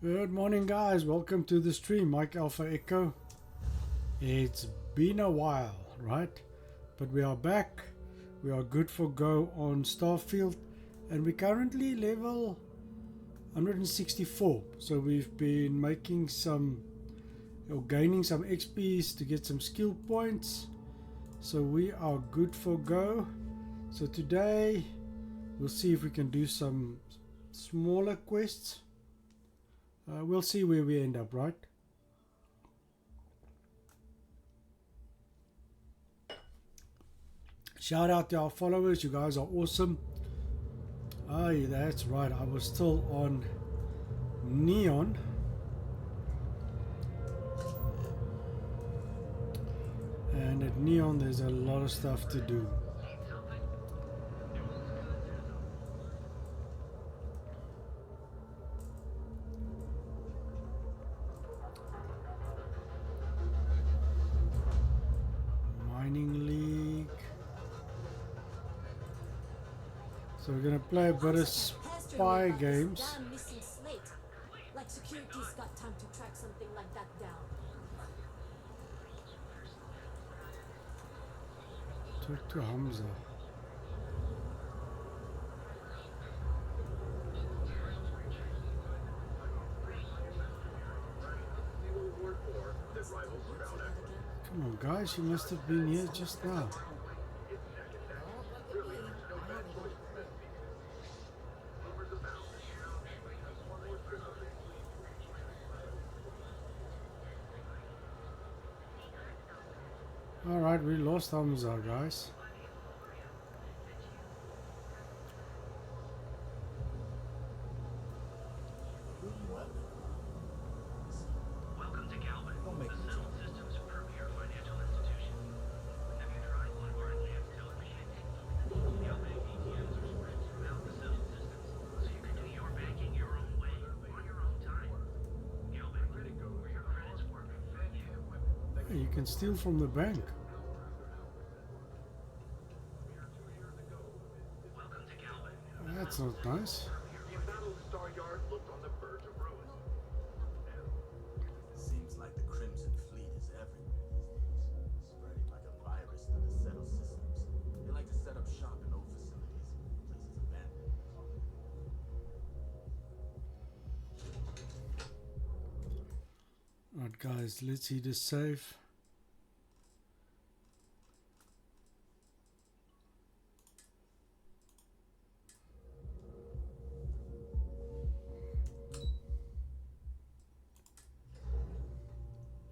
Good morning, guys. Welcome to the stream. Mike Alpha Echo. It's been a while, right? But we are back. We are good for go on Starfield, and we're currently level 164. So we've been making some, or gaining some XPs to get some skill points. So we are good for go. So today we'll see if we can do some smaller quests. We'll see where we end up, right? Shout out to our followers. You guys are awesome. Oh, yeah, that's right. I was still on Neon. And at Neon, there's a lot of stuff to do. Mining League. So we're gonna play a bit of spy games. Like security's got time to track something like that down. Talk to Hamza. Come on, guys, you must have been here just now. Alright, we lost Hamza, guys. Hey, you can steal from the bank. That's not nice. Seems like the Crimson Fleet is everywhere these days, spreading like a virus through the settled systems. They like to set up shop in old facilities, places abandoned. Alright, guys, let's see the save.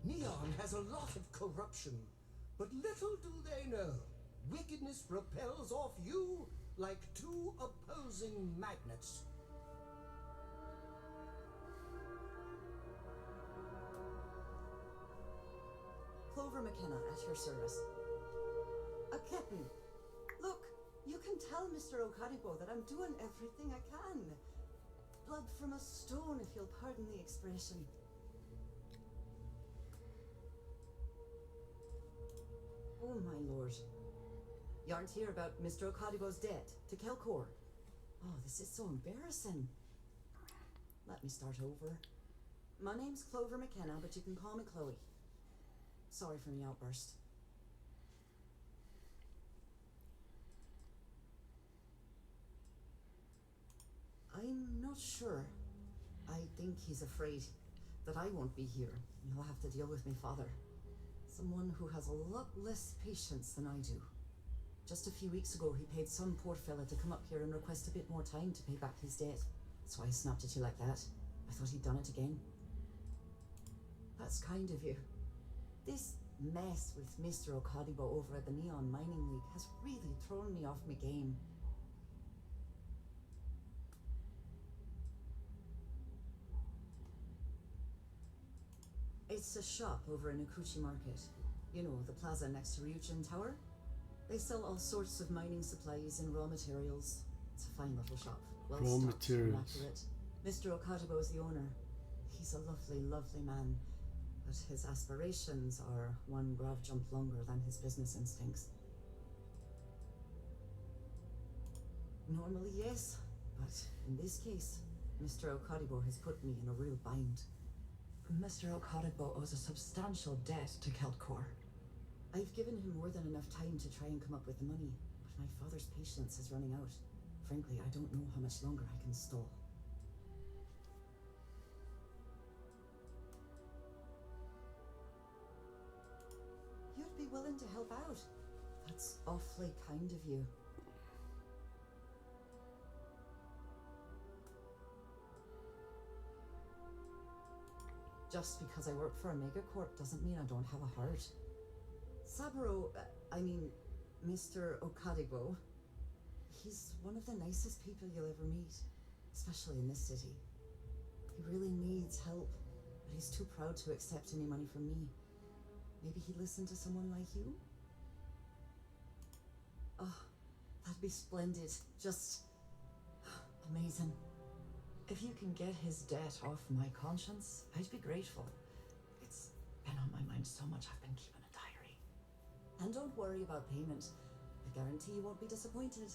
Neon has a lot of corruption, but little do they know, wickedness repels off you like two opposing magnets. Clover McKenna at your service. A kitten. Look, you can tell Mr. Okaribo that I'm doing everything I can. Blood from a stone, if you'll pardon the expression. Oh, my lord. You aren't here about Mr. Okadibo's debt to Kelkor. Oh, this is so embarrassing. Let me start over. My name's Clover McKenna, but you can call me Chloe. Sorry for my outburst. I'm not sure. I think he's afraid that I won't be here. He'll have to deal with my father. Someone who has a lot less patience than I do. Just a few weeks ago, he paid some poor fella to come up here and request a bit more time to pay back his debt. That's why I snapped at you like that. I thought he'd done it again. That's kind of you. This mess with Mr. Okadibo over at the Neon Mining League has really thrown me off my game. It's a shop over in Ukuchi Market. You know, the plaza next to Ryujin Tower? They sell all sorts of mining supplies and raw materials. It's a fine little shop. Well Raw stocked and materials. accurate. Mr. Okadibo is the owner. He's a lovely, lovely man. But his aspirations are one grav jump longer than his business instincts. Normally, yes. But in this case, Mr. Okadibo has put me in a real bind. Mr. Okadibo owes a substantial debt to Keltcor. I've given him more than enough time to try and come up with the money, but my father's patience is running out. Frankly, I don't know how much longer I can stall. You'd be willing to help out. That's awfully kind of you. Just because I work for a megacorp doesn't mean I don't have a heart. Saburo, Mr. Okadibo, he's one of the nicest people you'll ever meet, especially in this city. He really needs help, but he's too proud to accept any money from me. Maybe he'd listen to someone like you? Oh, that'd be splendid. Just amazing. If you can get his debt off my conscience, I'd be grateful. It's been on my mind so much I've been keeping a diary. And don't worry about payment. I guarantee you won't be disappointed.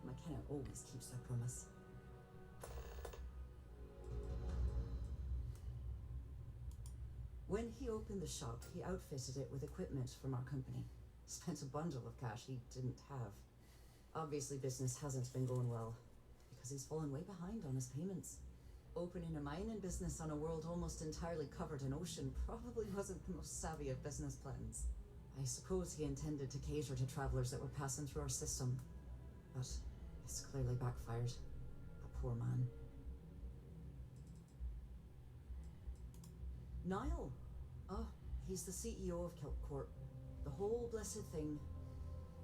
McKenna always keeps their promise. When he opened the shop, he outfitted it with equipment from our company. Spent a bundle of cash he didn't have. Obviously business hasn't been going well, because he's fallen way behind on his payments. Opening a mining business on a world almost entirely covered in ocean probably wasn't the most savvy of business plans. I suppose he intended to cater to travelers that were passing through our system, but it's clearly backfired. A poor man. Niall! Oh, he's the CEO of Keltcorp. The whole blessed thing.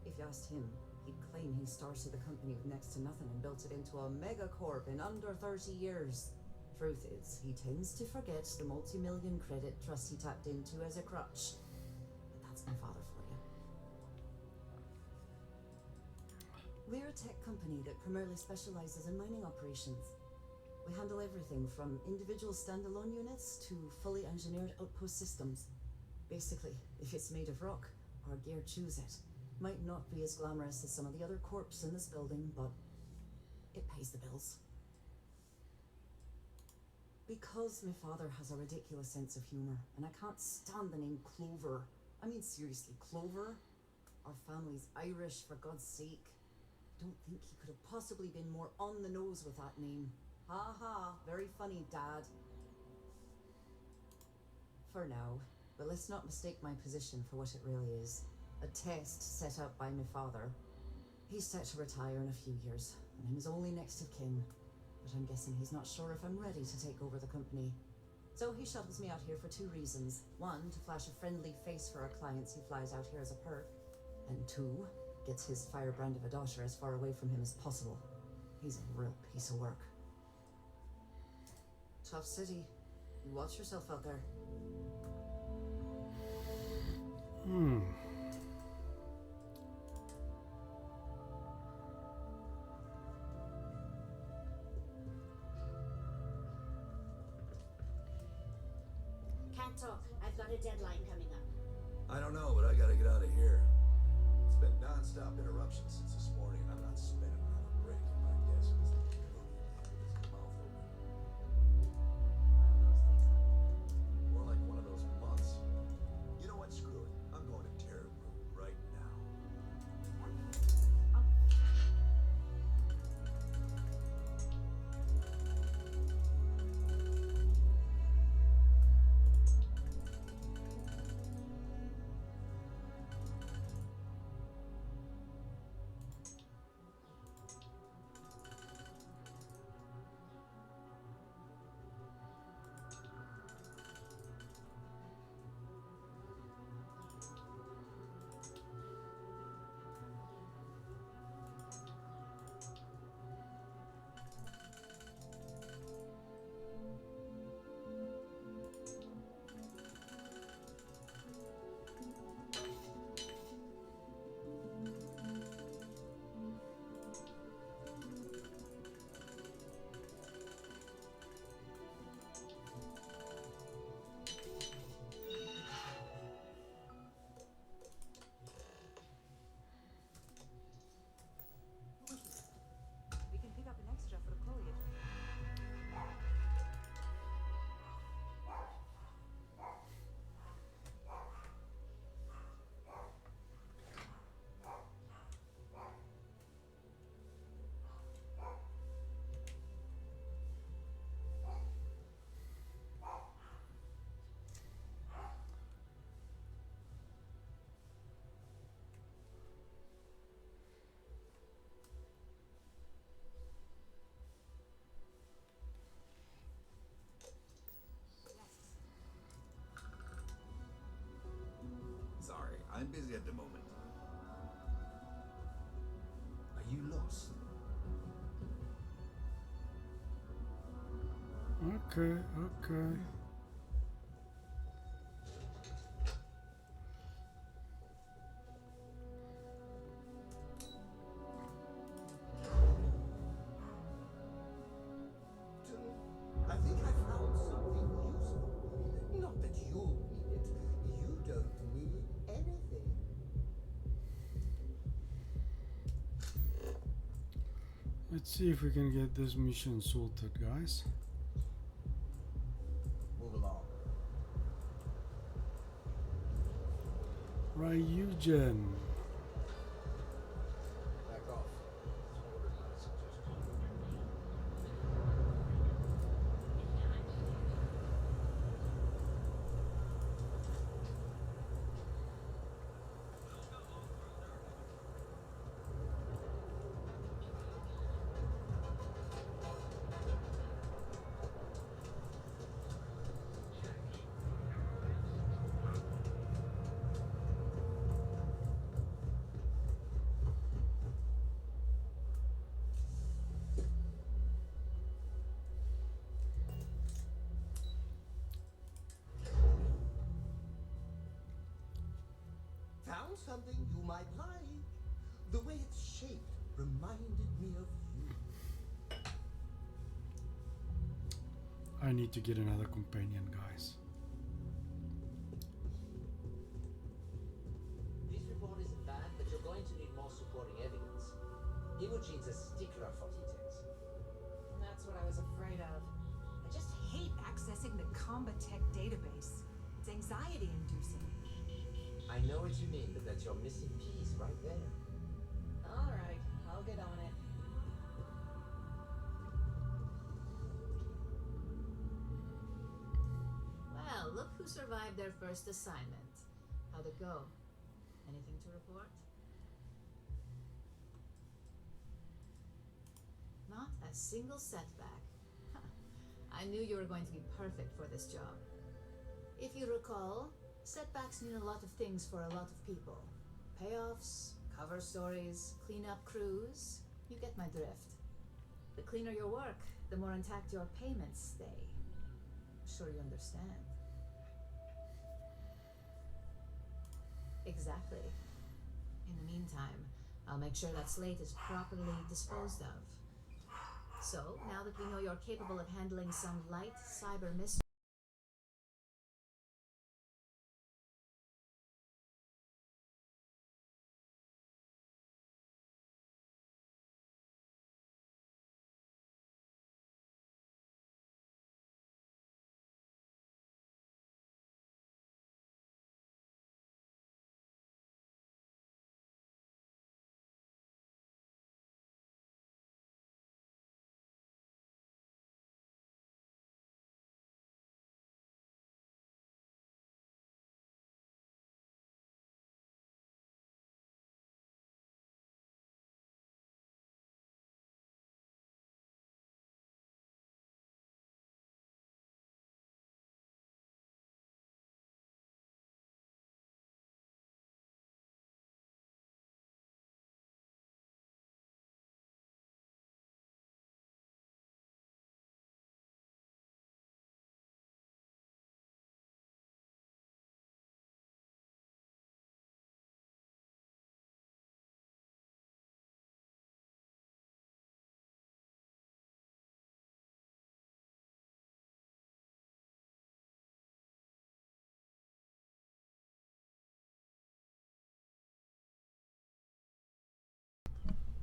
If you asked him, he'd claim he started a company with next to nothing and built it into a megacorp in under 30 years. Truth is, he tends to forget the multi-million credit trust he tapped into as a crutch. But that's my father for you. We're a tech company that primarily specializes in mining operations. We handle everything from individual standalone units to fully engineered outpost systems. Basically, if it's made of rock, our gear chews it. Might not be as glamorous as some of the other corps in this building, but it pays the bills. Because my father has a ridiculous sense of humor, and I can't stand the name Clover. I mean, seriously, Clover? Our family's Irish, for God's sake. I don't think he could have possibly been more on the nose with that name. Ha ha, very funny, Dad. For now, but let's not mistake my position for what it really is. A test set up by my father. He's set to retire in a few years, and I'm his only next of kin. But I'm guessing he's not sure if I'm ready to take over the company. So he shuttles me out here for two reasons. One, to flash a friendly face for our clients he flies out here as a perk. And two, gets his firebrand of a daughter as far away from him as possible. He's a real piece of work. Tough city. You watch yourself out there. Can't talk. I've got a deadline coming up. I don't know, but I gotta get out of here. It's been non-stop interruptions since this morning. I'm not spinning on a break at my desk with his mouth open. More like one of those months. You know what? Screw it. I'm going to Terror Room right now. I'm busy at the moment. Are you lost? Okay, okay. I think I found something useful. Not that you'll need it. You don't need anything. Let's see if we can get this mission sorted, guys. Move along. Ryugen. Back off. Order, not a suggestion. Found something you might like. The way it's shaped reminded me of you. I need to get another companion, guys. This report isn't bad, but you're going to need more supporting evidence. Imogene's a stickler for details. That's what I was afraid of. I just hate accessing the Combatech database. It's anxiety-inducing. I know what you mean, but that's your missing piece right there. All right, I'll get on it. Well, look who survived their first assignment. How'd it go? Anything to report? Not a single setback. I knew you were going to be perfect for this job. If you recall, setbacks mean a lot of things for a lot of people. Payoffs, cover stories, cleanup crews. You get my drift. The cleaner your work, the more intact your payments stay. Sure you understand. Exactly. In the meantime, I'll make sure that slate is properly disposed of. So, now that we know you're capable of handling some light cyber mystery,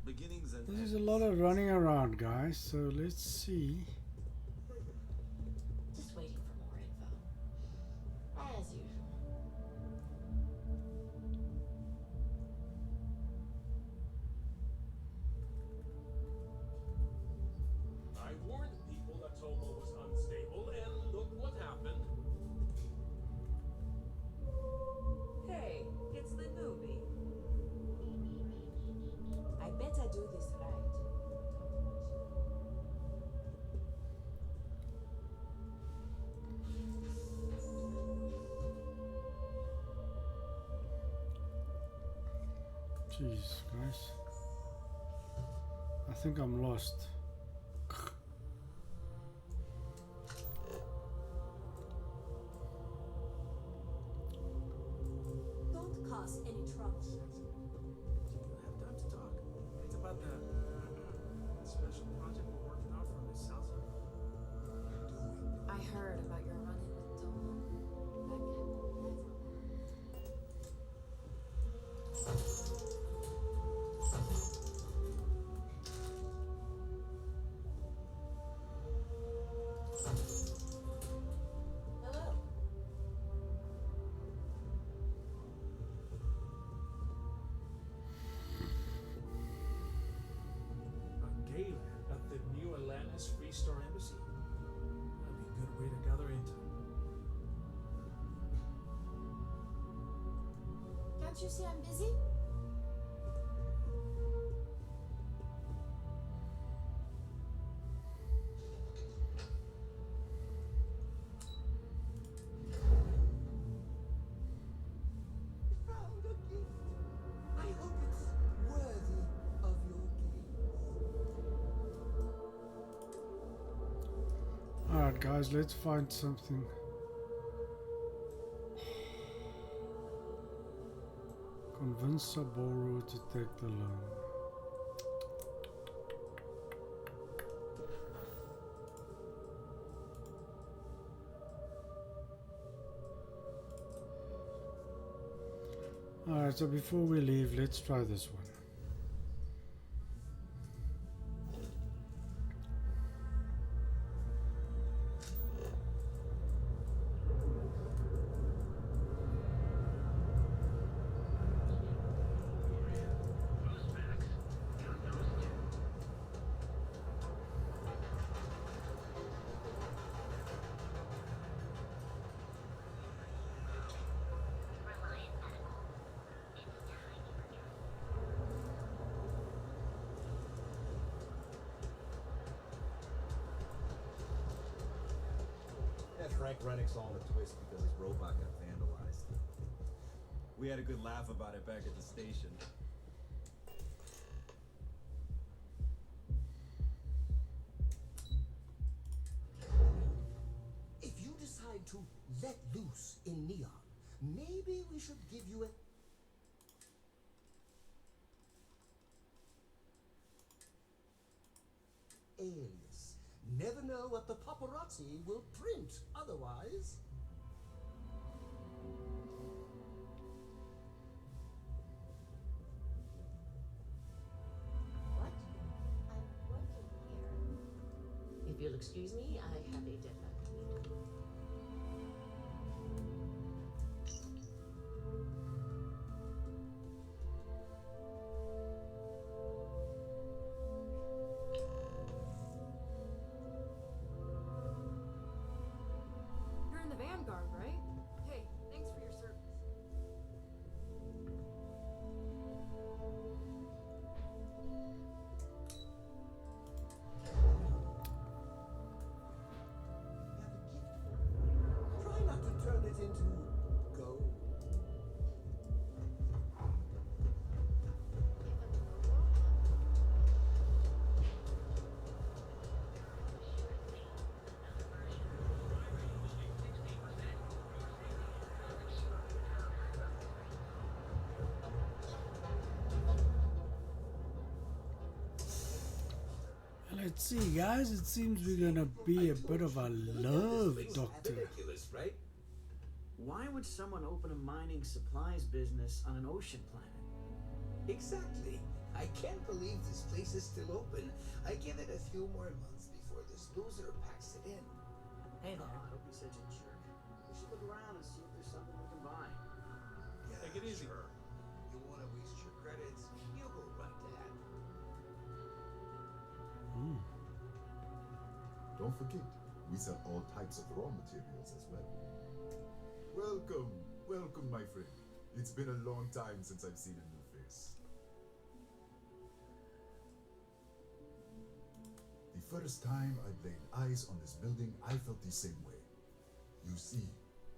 Beginnings and There's a lot of running around, guys, so let's see. just waiting for more info. As usual. I warned people that Tomo was unstable, and look what happened. Hey, it's the newbie. I better do this right. Jeez, guys. I think I'm lost. Don't cause any trouble. Do you have time to talk? It's about the special project we're working on for Miss Salsa. I heard about your run-in with Tomo back in Overworld. Hello. A gala at the New Atlantis Free Star Embassy? That'd be a good way to gather intel. Can't you see I'm busy? Found a gift. I hope it's worthy of your gaze. Alright, guys, let's find something. Convince Saboro to take the loan. Alright, so before we leave, let's try this one. Frank Rennick's all in a twist because his robot got vandalized. We had a good laugh about it back at the station. If you decide to let loose in Neon, maybe we should give you a... alias. Never know what the paparazzi will print otherwise. What? I'm working here. If you'll excuse me, I have a deadline to meet. You're in the Vanguard, right? Hey, thanks for your service. Try not to turn it into gold. Let's see, guys. It seems we're gonna be a bit of a love doctor. Ridiculous, right? Why would someone open a mining supplies business on an ocean planet? Exactly. I can't believe this place is still open. I give it a few more months before this loser packs it in. Hey there. Don't be such a jerk. We should look around and see if there's something we can buy. Yeah, Take it easy. Sure. You want to waste your credits? You go right ahead. Don't forget, we sell all types of raw materials as well. Welcome, welcome, my friend. It's been a long time since I've seen a new face. The first time I laid eyes on this building, I felt the same way. You see,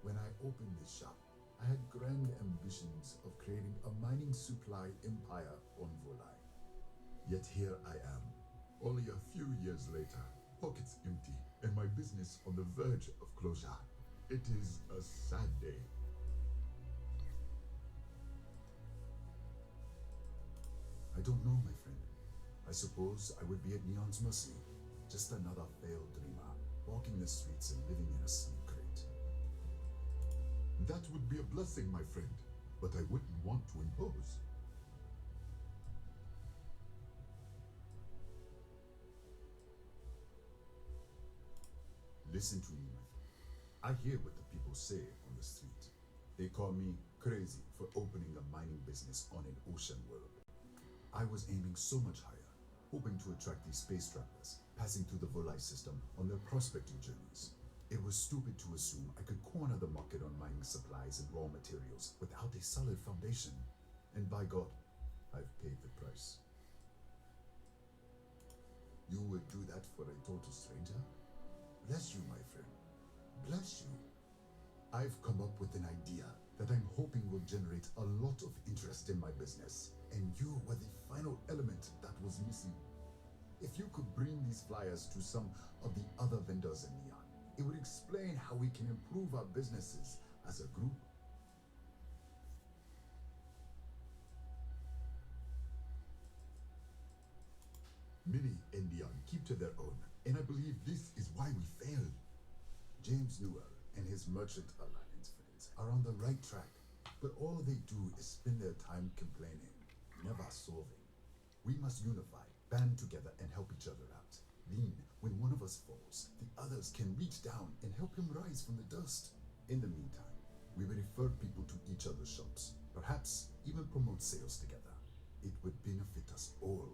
when I opened this shop, I had grand ambitions of creating a mining supply empire on Volai. Yet here I am, only a few years later, pockets empty, and my business on the verge of closure. It is a sad day. I don't know, my friend. I suppose I would be at Neon's mercy. Just another failed dreamer, walking the streets and living in a sleep crate. That would be a blessing, my friend, but I wouldn't want to impose. Listen to me, my friend. I hear what the people say on the street. They call me crazy for opening a mining business on an ocean world. I was aiming so much higher, hoping to attract these space travelers, passing through the Volai system on their prospecting journeys. It was stupid to assume I could corner the market on mining supplies and raw materials without a solid foundation. And by God, I've paid the price. You would do that for a total stranger? Bless you, my friend. Bless you. I've come up with an idea that I'm hoping will generate a lot of interest in my business. And you were the final element that was missing. If you could bring these flyers to some of the other vendors in Neon, it would explain how we can improve our businesses as a group. Many in Neon keep to their own, and I believe this is why we failed. James Newell and his Merchant Alliance friends are on the right track, but all they do is spend their time complaining, never solving. We must unify, band together, and help each other out. Then, when one of us falls, the others can reach down and help him rise from the dust. In the meantime, we will refer people to each other's shops, perhaps even promote sales together. It would benefit us all.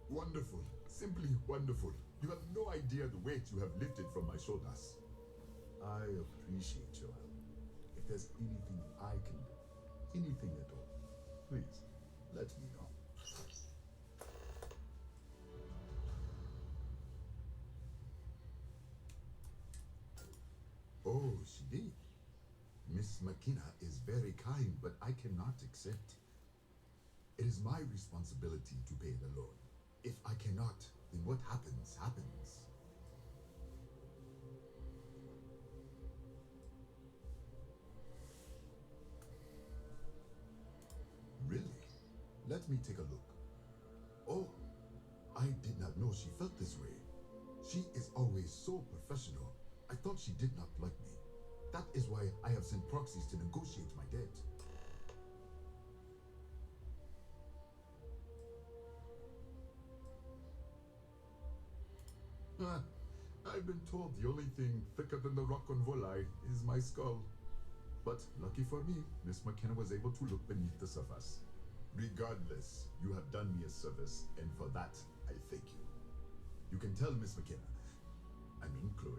Wonderful, simply wonderful. You have no idea the weight you have lifted from my shoulders. I appreciate your help. If there's anything I can do, anything at all, please let me know. Oh, she did. Miss McKenna is very kind, but I cannot accept. It is my responsibility to pay the loan. If I cannot, then what happens, happens. Really? Let me take a look. Oh, I did not know she felt this way. She is always so professional. I thought she did not like me. That is why I have sent proxies to negotiate my debt. I've been told the only thing thicker than the rock on Volai is my skull. But lucky for me, Miss McKenna was able to look beneath the surface. Regardless, you have done me a service, and for that, I thank you. You can tell Miss McKenna, I mean Chloe,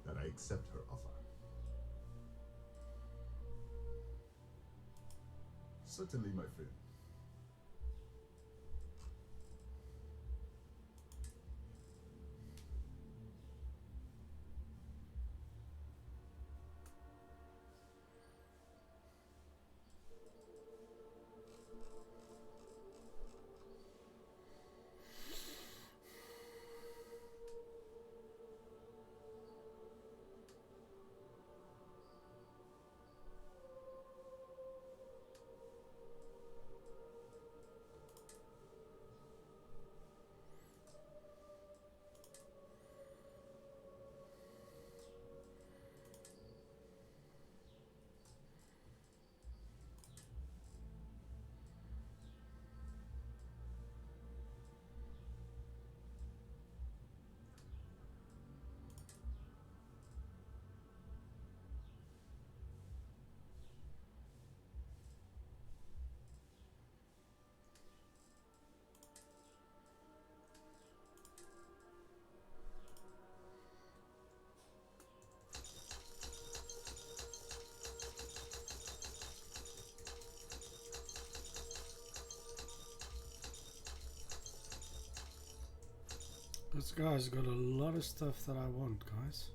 that I accept her offer. Certainly, my friend. This guy's got a lot of stuff that I want, guys.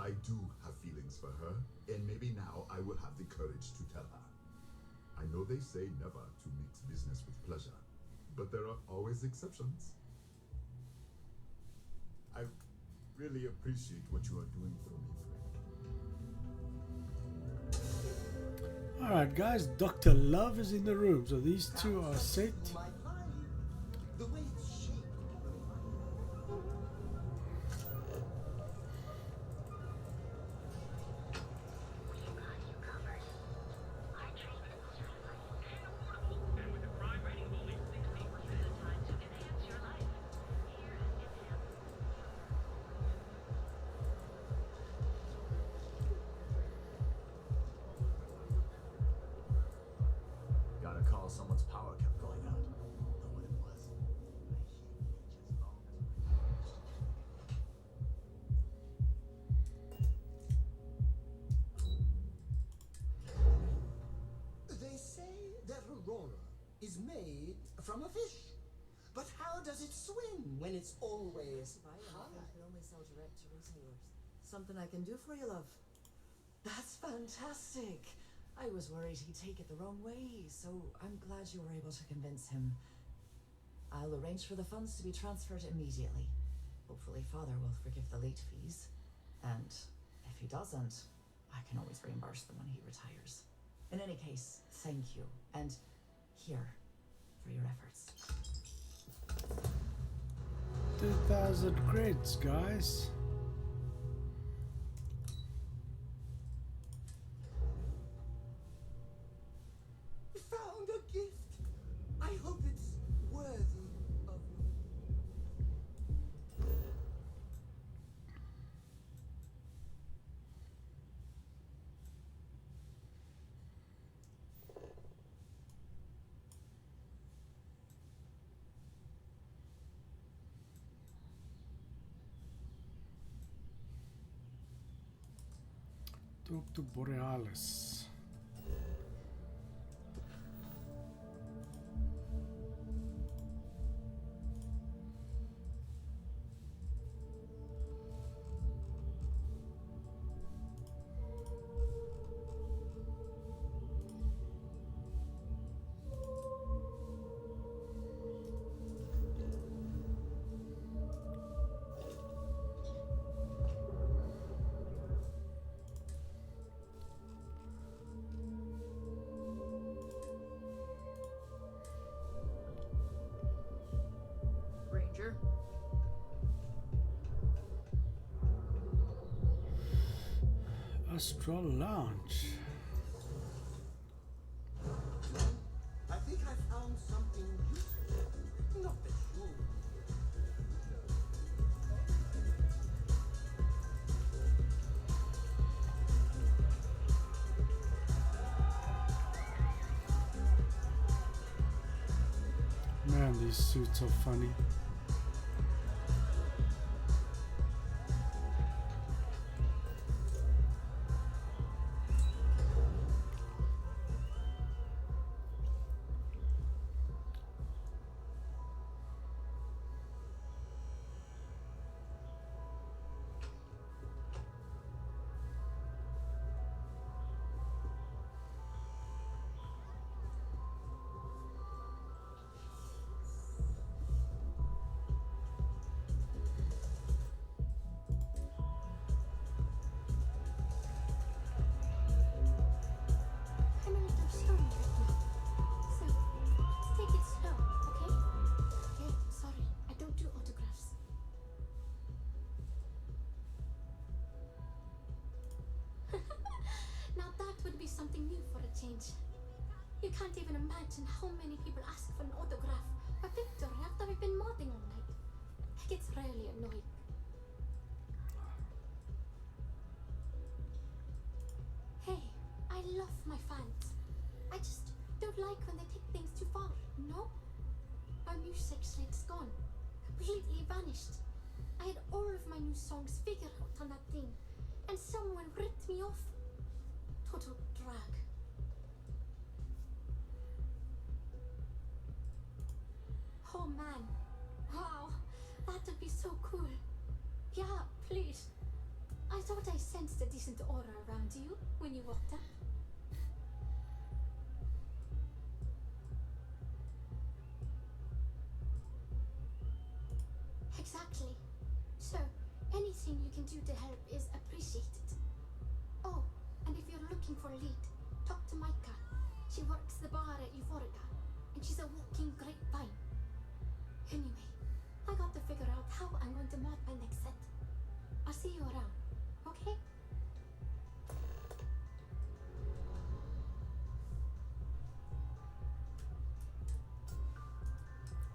I do have feelings for her, and maybe now I will have the courage to tell her. I know they say never to mix business with pleasure, but there are always exceptions. I really appreciate what you are doing for me, friend. Alright guys, Dr. Love is in the room, so these two are set. My hive, the way it's shaped. Got a call, someone's power kept going out. Don't know what it was. They say that Aurora is made from a fish. But how does it swim when it's always Buy them. high? I can only sell direct to retailers. Something I can do for you, love. That's fantastic. I was worried he'd take it the wrong way, so I'm glad you were able to convince him. I'll arrange for the funds to be transferred immediately. Hopefully Father will forgive the late fees. And if he doesn't, I can always reimburse them when he retires. In any case, thank you. And here, for your efforts. 2,000 creds, guys. Found a gift. I hope it's worthy of me. Talk to Borealis. Ranger? Astral Lounge. I think I found something useful. Not that you. Man, these suits are funny. I'm a little sorry right now. So, let's take it slow, okay? Okay, sorry, I don't do autographs. Now that would be something new for a change. You can't even imagine how many people ask for an autograph or picture after I've been modding all night. It gets really annoying. Hey, I love my fans. I just don't like when they take things too far, you know? My music slate's gone. Completely vanished. I had all of my new songs figured out on that thing, and someone ripped me off. Total drag. Oh man. Wow. That would be so cool. Yeah, please. I thought thought I sensed a decent aura around you when you walked up. Exactly. So, anything you can do to help is appreciated. Oh, and if you're looking for a lead, talk to Micah. She works the bar at Euphorica, and she's a walking grapevine. Anyway, I got to figure out how I'm going to mod my next set. I'll see you around, okay?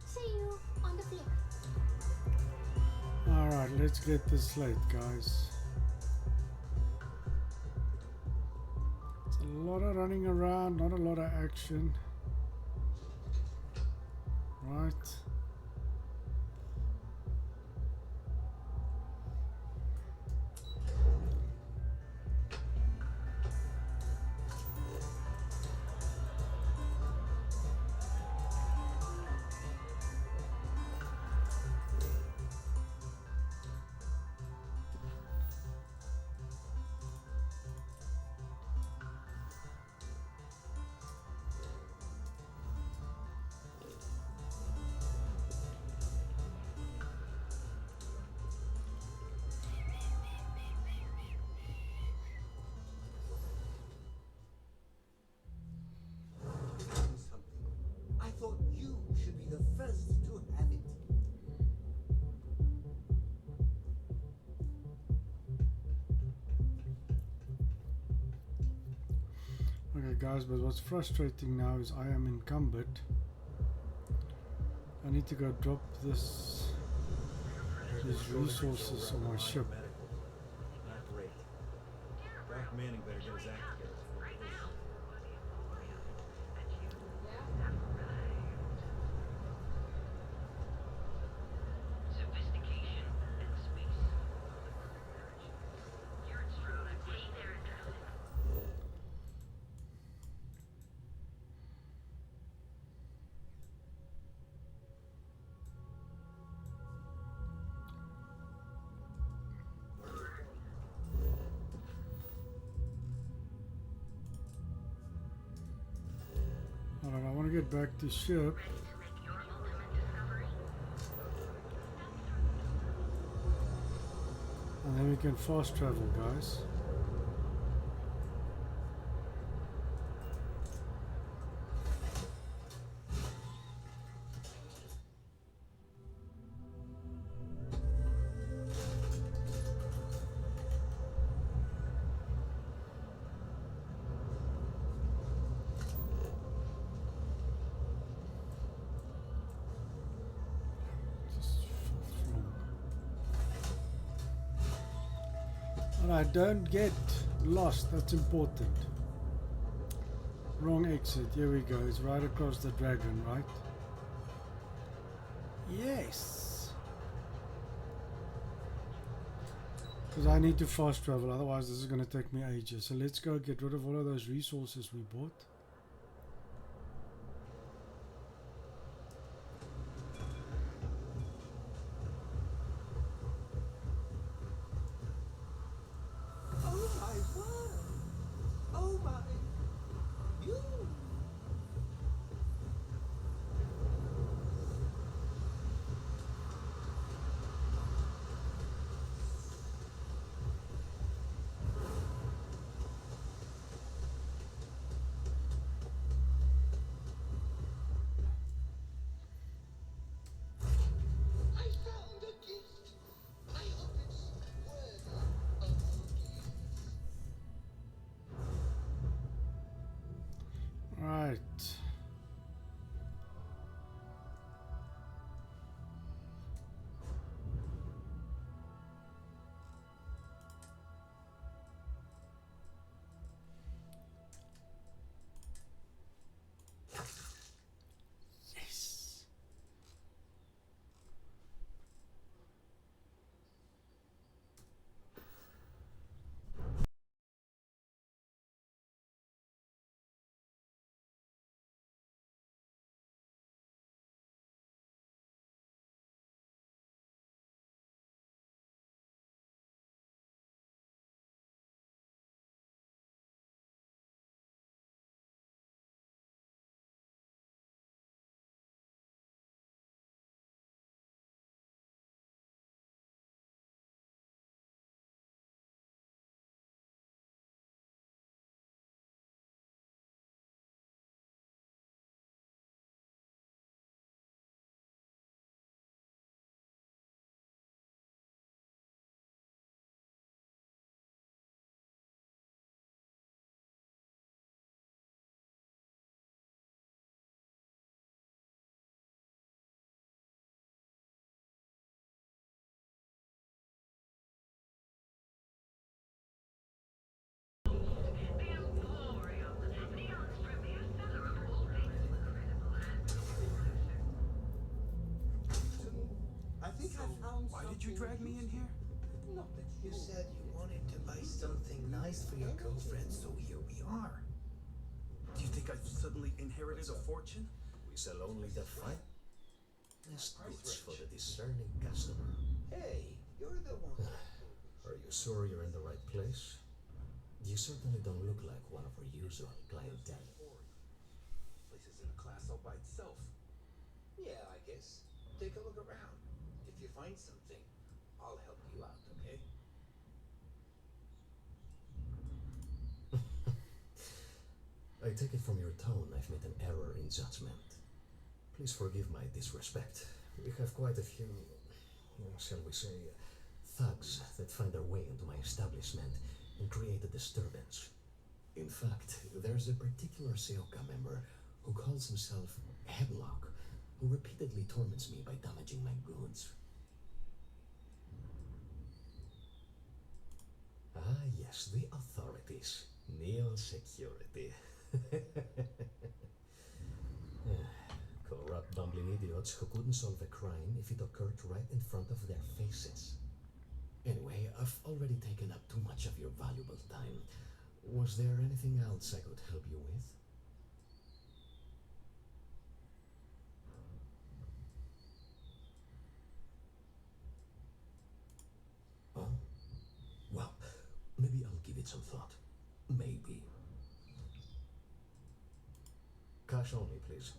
See you on the flip. Alright, let's get this slate, guys. It's a lot of running around, not a lot of action. Right. I thought you should be the first to have it. Okay guys, but what's frustrating now is I am encumbered. I need to go drop these resources on my ship. Not great. Doc Manning better get his act together before he leaves. Alright, I want to get back to ship. And then we can fast travel, guys. Alright, don't get lost, that's important. Wrong exit, here we go, it's right across the dragon, right? Yes! Because I need to fast travel, otherwise this is going to take me ages. So let's go get rid of all of those resources we bought. Oh my word! Oh my... You... I found a gift. I hope it's worthy of forgiveness. drag me in here? Not that you said you wanted to buy something nice for your girlfriend, so here we are. Do you think I've suddenly inherited a fortune? We sell only the finest goods for the discerning customer. Hey, you're the one. Are you sure you're in the right place? You certainly don't look like one of our usual clientele. Place is in a class all by itself. Yeah, I guess. Take a look around. If you find something, I'll help you out, okay? I take it from your tone I've made an error in judgment. Please forgive my disrespect. We have quite a few, shall we say, thugs that find their way into my establishment and create a disturbance. In fact, there's a particular Seoka member who calls himself Headlock, who repeatedly torments me by damaging my goods. Ah, yes, the authorities. Neo Security. Corrupt, bumbling idiots who couldn't solve a crime if it occurred right in front of their faces. Anyway, I've already taken up too much of your valuable time. Was there anything else I could help you with? Oh, well, maybe I'll give it some thought. Maybe. Cash only, please.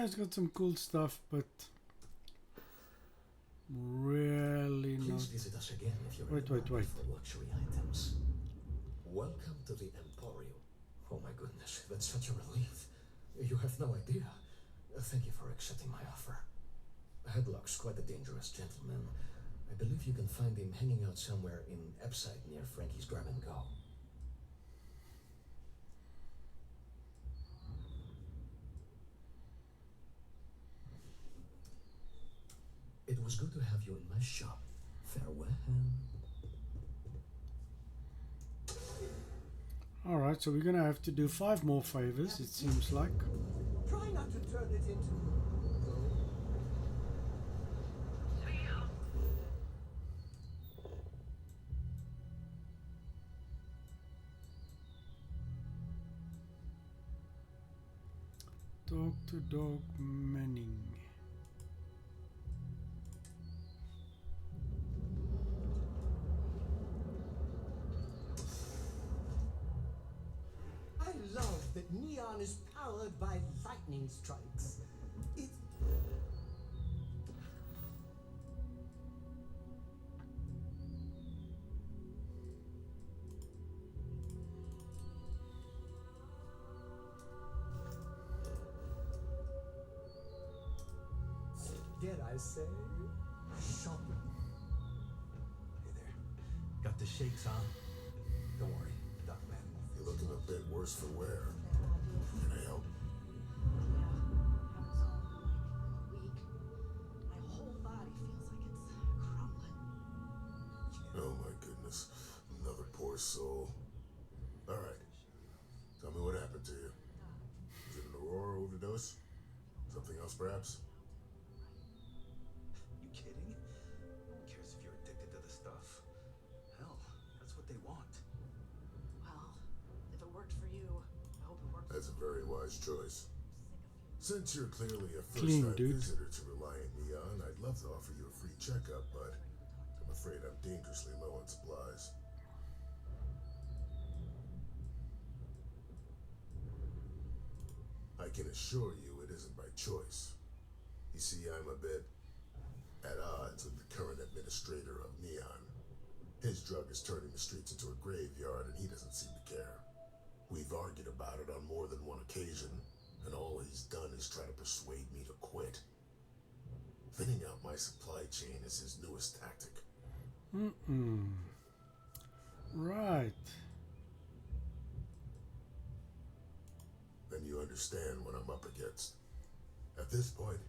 It's got some cool stuff, but really not. Please visit us again if you're Wait. for luxury items. Welcome to the Emporium. Oh my goodness, that's such a relief. You have no idea. Thank you for accepting my offer. Headlock's quite a dangerous gentleman. I believe you can find him hanging out somewhere in Epside near Frankie's Grab and Go. It was good to have you in my shop. Farewell. Alright, so we're gonna have to do 5 more favors, it seems like. Try not to turn it into... Talk to Dog Manning. I love that Neon is powered by lightning strikes. It... Dare I say, shopping. Hey there. Got the shakes on? Don't worry, Doc Man. You're looking a bit worse for wear. Can I help? My whole body feels like it's crumbling. Oh my goodness. Another poor soul. Alright. Tell me what happened to you. Is it an Aurora overdose? Something else perhaps? You kidding? No one cares if you're addicted to the stuff. Hell, that's what they want. Well, if it worked for you, I hope it works. That's a very wise choice. Since you're clearly a Clean, first-time dude. visitor to Reliant Neon, I'd love to offer you a free checkup, but I'm afraid I'm dangerously low on supplies. I can assure you it isn't by choice. You see, I'm a bit at odds with the current administrator of Neon. His drug is turning the streets into a graveyard and he doesn't seem to care. We've argued about it on more than one occasion, and all he's done is try to persuade me to quit. Thinning out my supply chain is his newest tactic. Right. Then you understand what I'm up against. At this point,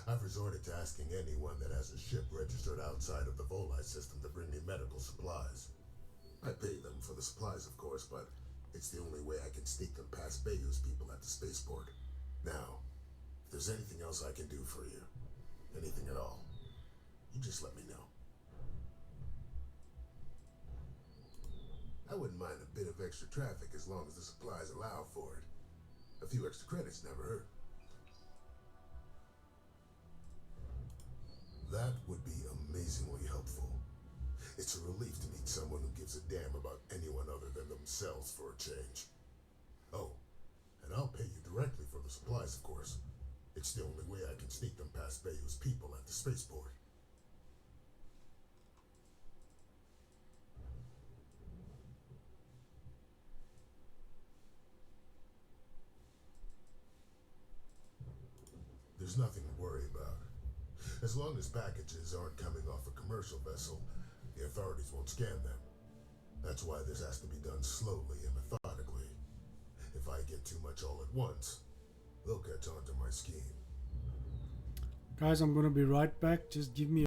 I've resorted to asking anyone that has a ship registered outside of the Volite system to bring me medical supplies. I pay them for the supplies, of course, but it's the only way I can sneak them past Bayou's people at the spaceport. Now, if there's anything else I can do for you, anything at all, you just let me know. I wouldn't mind a bit of extra traffic as long as the supplies allow for it. A few extra credits never hurt. That would be amazingly helpful. It's a relief to meet someone who gives a damn about anyone other than themselves for a change. Oh, and I'll pay you directly for the supplies, of course. It's the only way I can sneak them past Bayou's people at the spaceport. There's nothing to worry about. As long as packages aren't coming off a commercial vessel, the authorities won't scan them. That's why this has to be done slowly and methodically. If I get too much all at once, they'll catch on to my scheme. Guys, I'm going to be right back. Just give me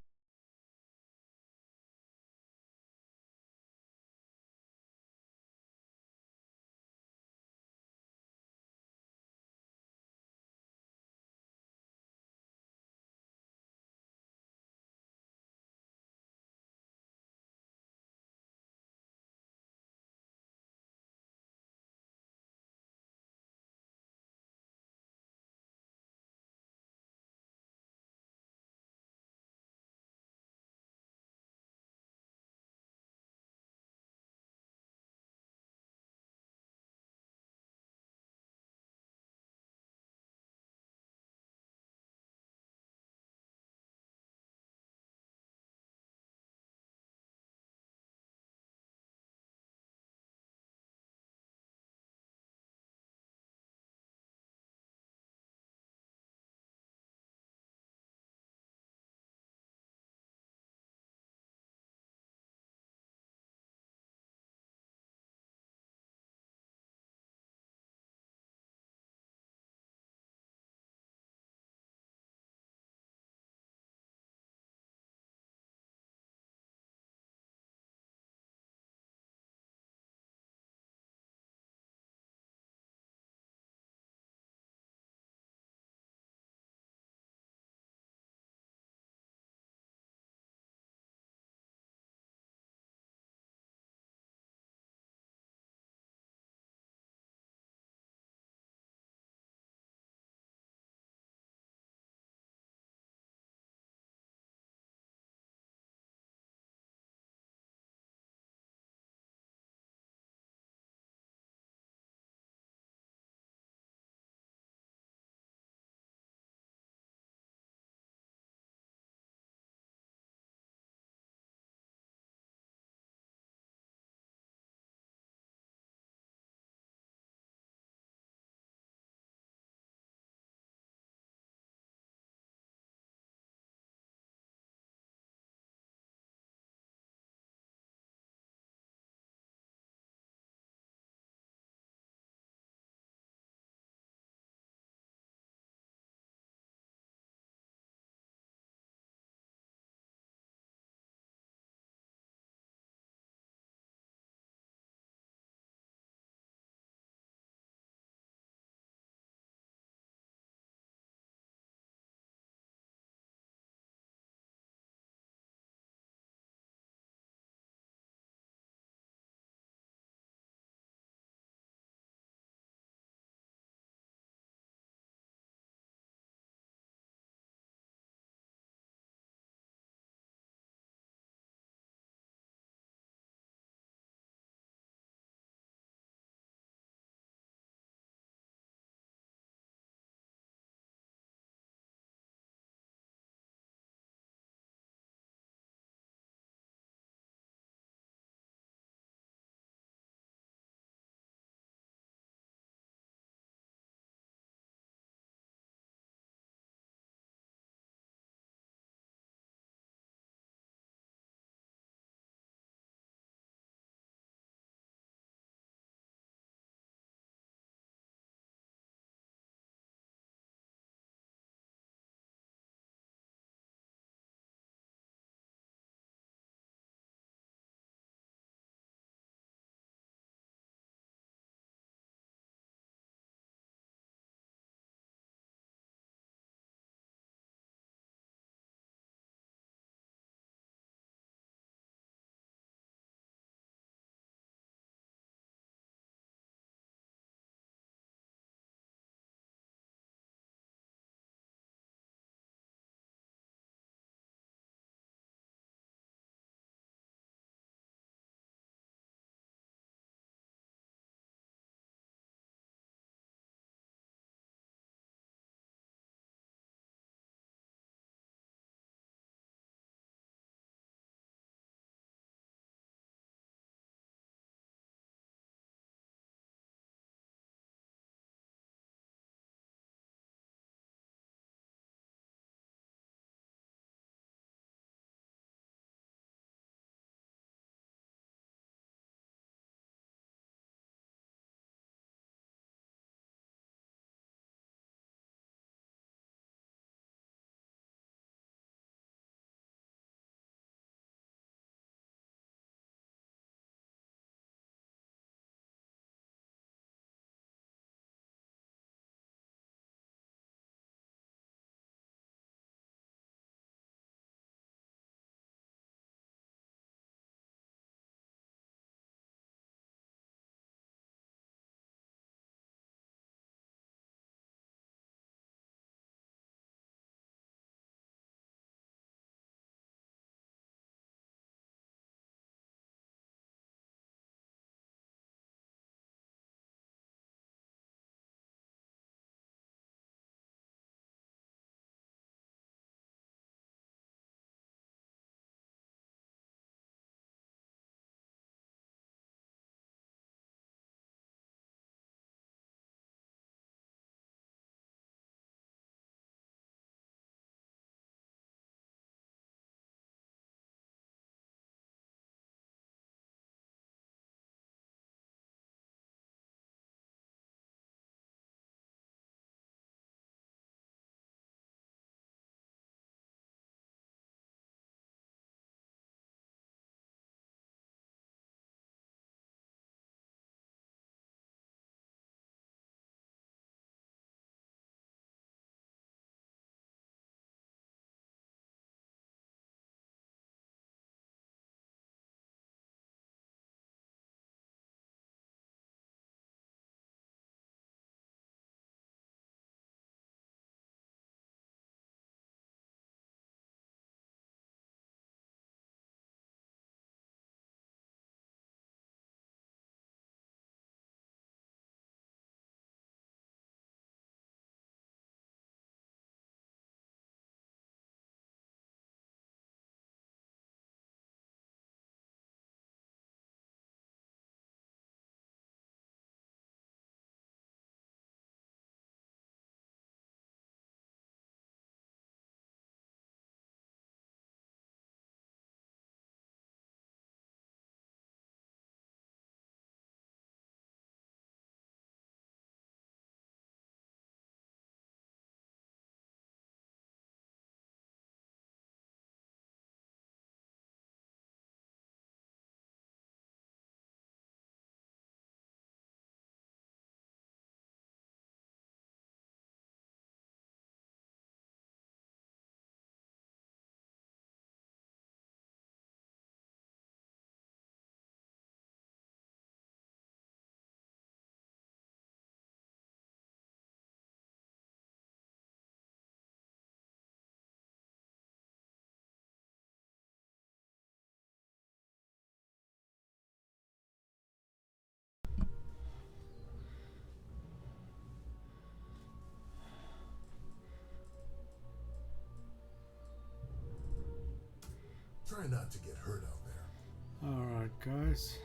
Try not to get hurt out there. Alright, guys.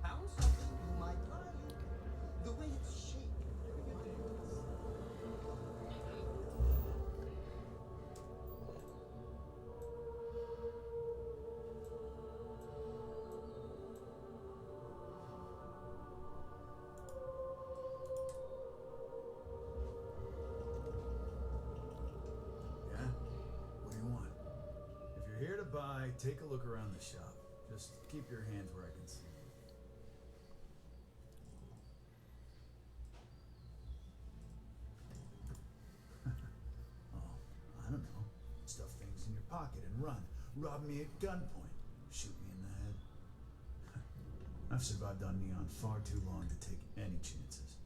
How's my pile? The way it's shaped. Yeah? What do you want? If you're here to buy, take a look around the shop. Just keep your hands where I can see. Oh, I don't know. Stuff things in your pocket and run. Rob me at gunpoint. Shoot me in the head. I've survived on Neon far too long to take any chances.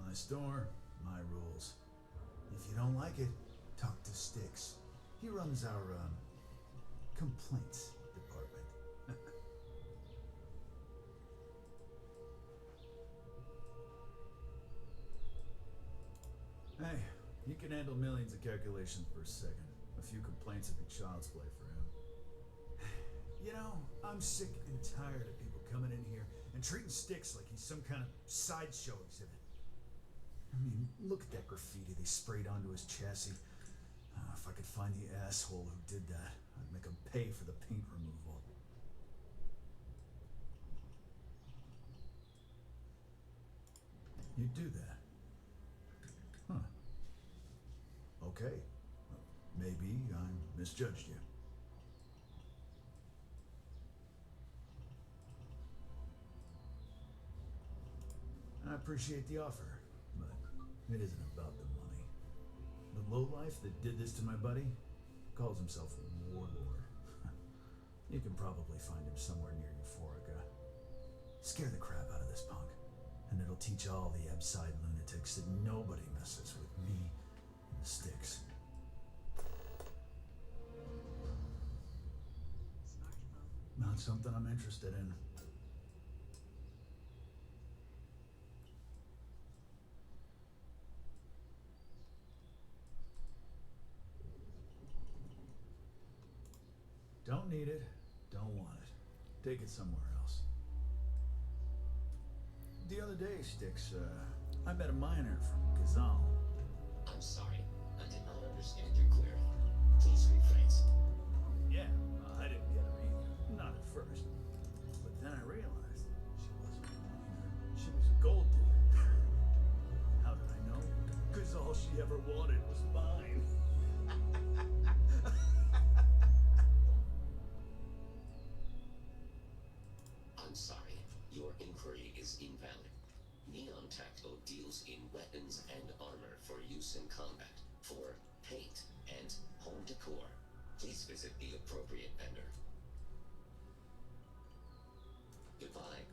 My store, my rules. If you don't like it, talk to Styx. He runs our, complaints department. Hey, he can handle millions of calculations per second. A few complaints would be child's play for him. You know, I'm sick and tired of people coming in here and treating Styx like he's some kind of sideshow exhibit. I mean, look at that graffiti they sprayed onto his chassis. If I could find the asshole who did that, I'd make him pay for the paint removal. You'd do that? Huh. Okay. Maybe I misjudged you. I appreciate the offer, but it isn't about the money. The lowlife that did this to my buddy calls himself a warlord. You can probably find him somewhere near Euphorica. Scare the crap out of this punk, and it'll teach all the Abside lunatics that nobody messes with me and the Styx. Not something I'm interested in. Don't need it, don't want it. Take it somewhere else. The other day, Styx, I met a miner from Kazal. I'm sorry, I did not understand your query. Please rephrase. Yeah, I didn't get her either. Not at first. But then I realized she wasn't a miner. She was a gold digger. How did I know? Because all she ever wanted was mine. I'm sorry, your inquiry is invalid. Neon Tactical deals in weapons and armor for use in combat, for paint, and home decor. Please visit the appropriate vendor. Goodbye.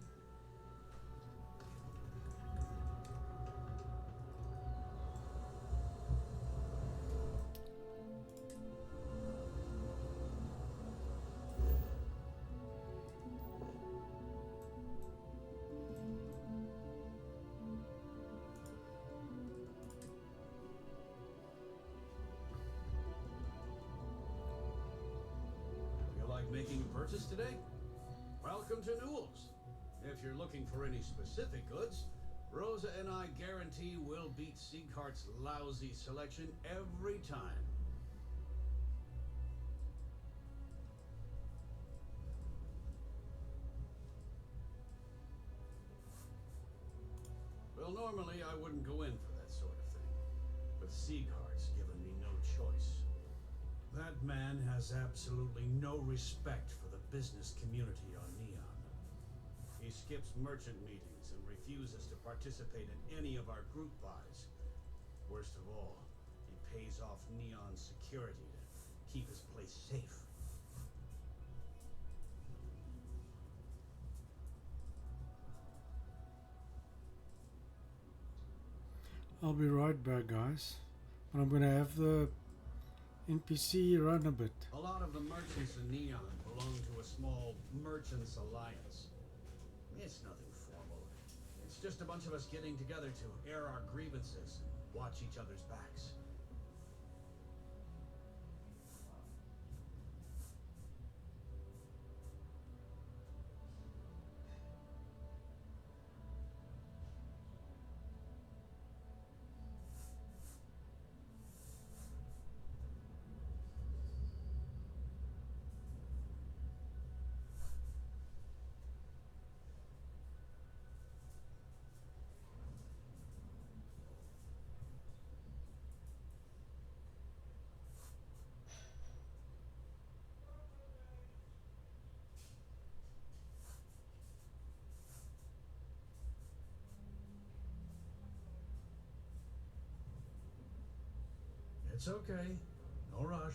Making a purchase today? Welcome to Newell's. If you're looking for any specific goods, Rosa and I guarantee we'll beat Sieghart's lousy selection every time. Well, normally I wouldn't go in for that sort of thing, but Sieghart's given me no choice. That man has absolutely no respect for the business community on Neon. He skips merchant meetings and refuses to participate in any of our group buys. Worst of all, he pays off Neon's security to keep his place safe. I'll be right back, guys. But I'm gonna have the NPC run a bit. A lot of the merchants in Neon belong to a small merchants alliance. It's nothing formal. It's just a bunch of us getting together to air our grievances and watch each other's backs. It's okay. No rush.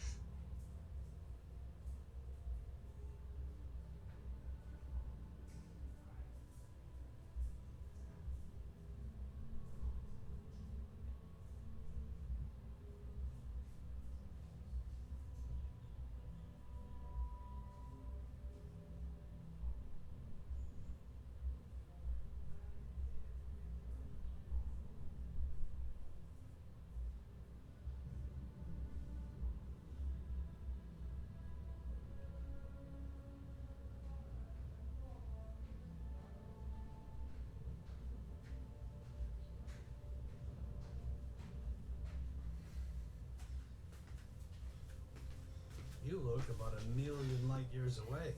You look about 1,000,000 light years away.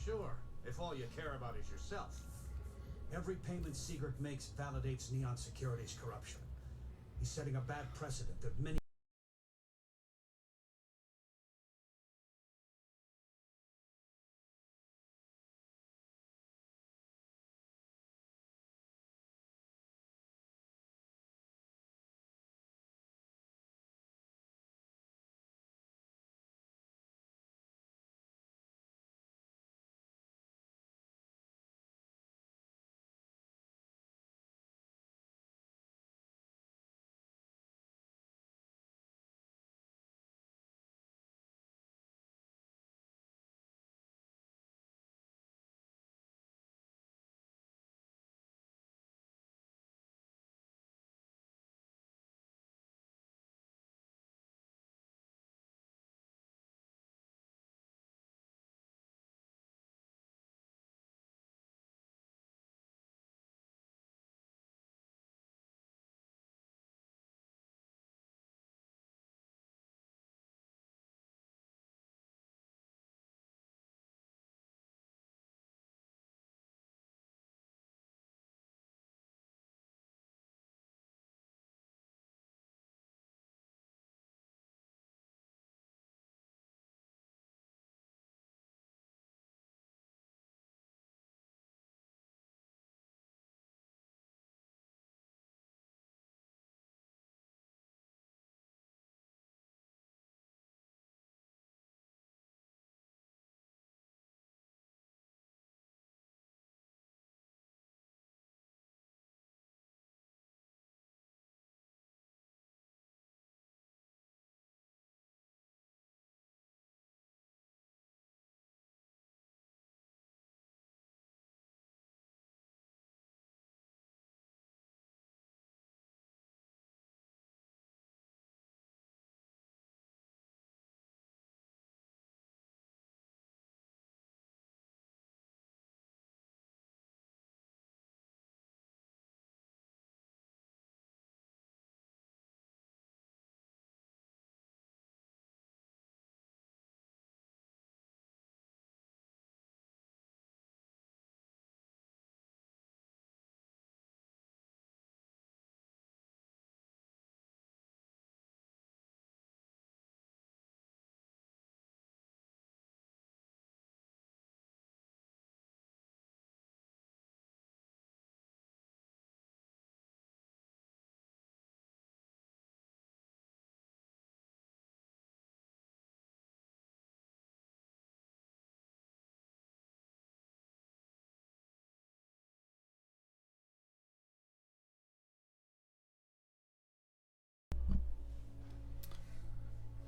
Sure, if all you care about is yourself. Every payment Sigurd makes validates Neon Security's corruption. He's setting a bad precedent that many...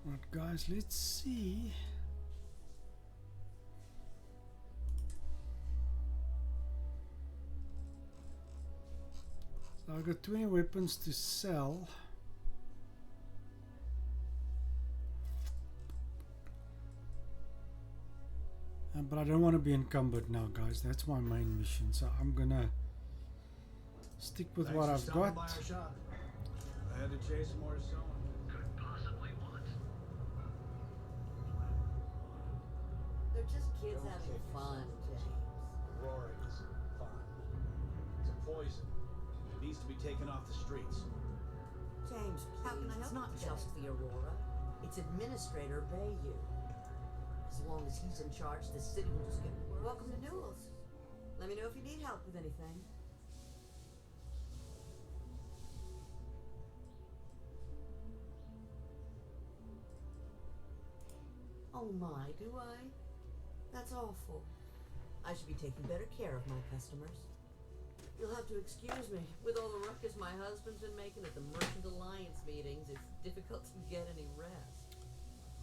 Right, guys, let's see. So I've got 20 weapons to sell. But I don't want to be encumbered now, guys. That's my main mission. So I'm gonna stick with what I've got. By our shop. I had to chase more to someone. Couldn't possibly want. They're just kids having fun, James. Aurora isn't fun. It's a poison. It needs to be taken off the streets. James, How can I please, it's help not you just the Aurora. It's Administrator Bayou. As long as he's in charge, the city will just get worse. Welcome to Newell's. Let me know if you need help with anything. Oh my, do I? That's awful. I should be taking better care of my customers. You'll have to excuse me. With all the ruckus my husband's been making at the Merchant Alliance meetings, it's difficult to get any rest.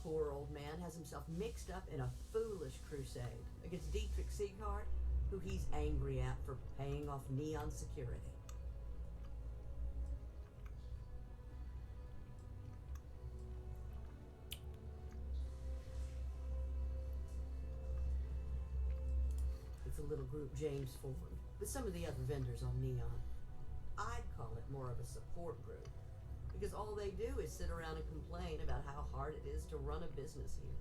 Poor old man has himself mixed up in a foolish crusade against Dietrich Sieghart, who he's angry at for paying off Neon Security. It's a little group James formed with some of the other vendors on Neon. I'd call it more of a support group, because all they do is sit around and complain about how hard it is to run a business here.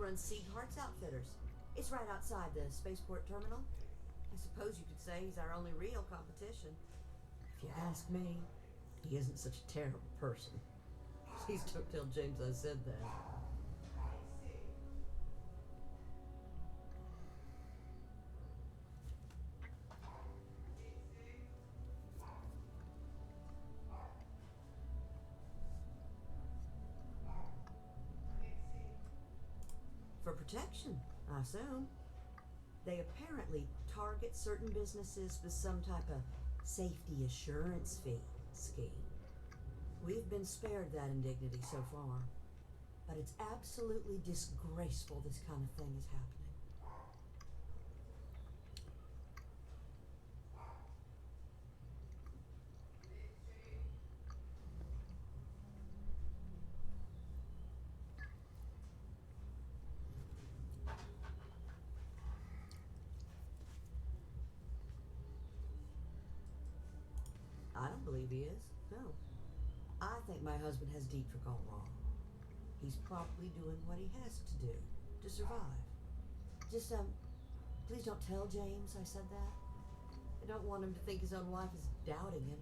runs Sieghart's Outfitters. It's right outside the spaceport terminal. I suppose you could say he's our only real competition. If you ask me, he isn't such a terrible person. Please don't tell James I said that. For protection, I assume. They apparently target certain businesses with some type of safety assurance fee scheme. We've been spared that indignity so far, but it's absolutely disgraceful this kind of thing is happening. I don't believe he is, no. I think my husband has Dietrich all wrong. He's probably doing what he has to do to survive. Just, please don't tell James I said that. I don't want him to think his own wife is doubting him.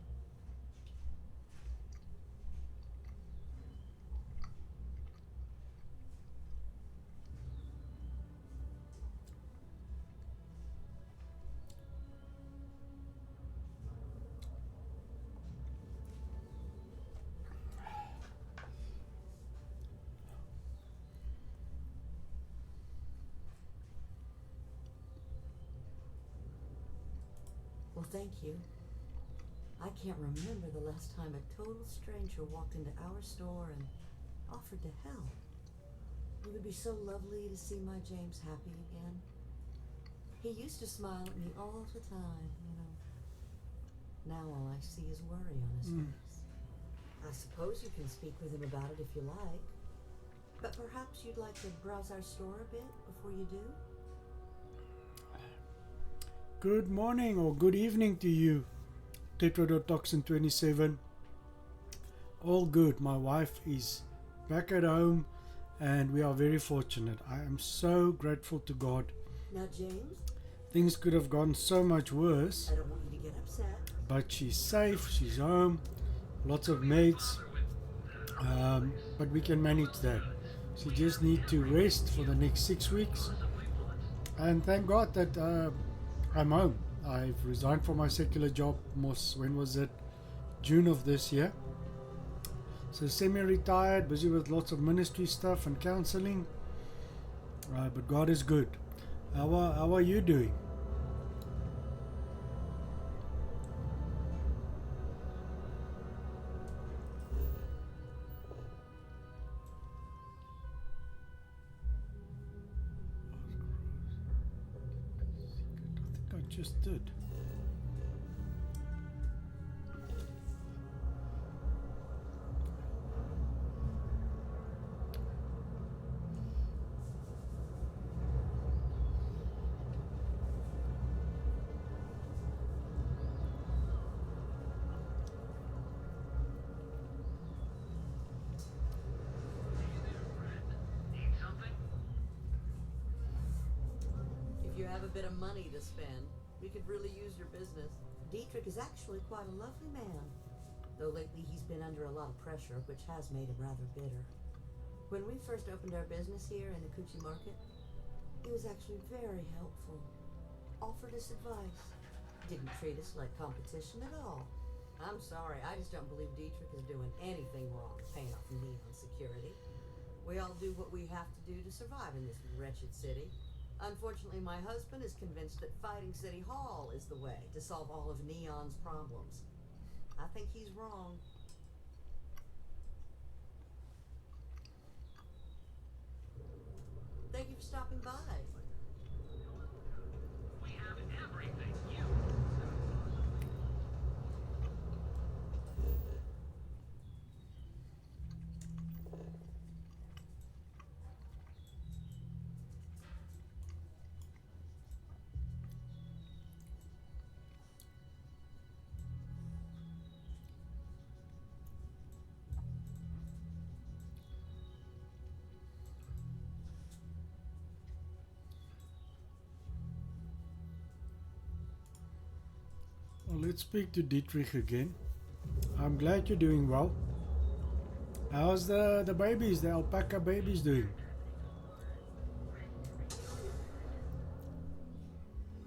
Well, thank you. I can't remember the last time a total stranger walked into our store and offered to help. It would be so lovely to see my James happy again. He used to smile at me all the time, you know. Now all I see is worry on his face. I suppose you can speak with him about it if you like. But perhaps you'd like to browse our store a bit before you do? Good morning or good evening to you, Tetrodotoxin27. All good. My wife is back at home and we are very fortunate. I am so grateful to God. Now, James? Things could have gone so much worse. I don't want you to get upset. But she's safe, she's home, lots of mates. But we can manage that. She just needs to rest for the next 6 weeks. And thank God that I'm home. I've resigned from my secular job. When was it? June of this year. So semi-retired, busy with lots of ministry stuff and counseling. But God is good. How are you doing? I think I just did. If you have a bit of money to spend, we could really use your business. Dietrich is actually quite a lovely man, though lately he's been under a lot of pressure, which has made him rather bitter. When we first opened our business here in the Coochie Market, he was actually very helpful. Offered us advice. Didn't treat us like competition at all. I'm sorry, I just don't believe Dietrich is doing anything wrong paying off Neon security. We all do what we have to do to survive in this wretched city. Unfortunately, my husband is convinced that fighting City Hall is the way to solve all of Neon's problems. I think he's wrong. Thank you for stopping by. We have everything you Well, let's speak to Dietrich again. I'm glad you're doing well. How's the babies, the alpaca babies doing?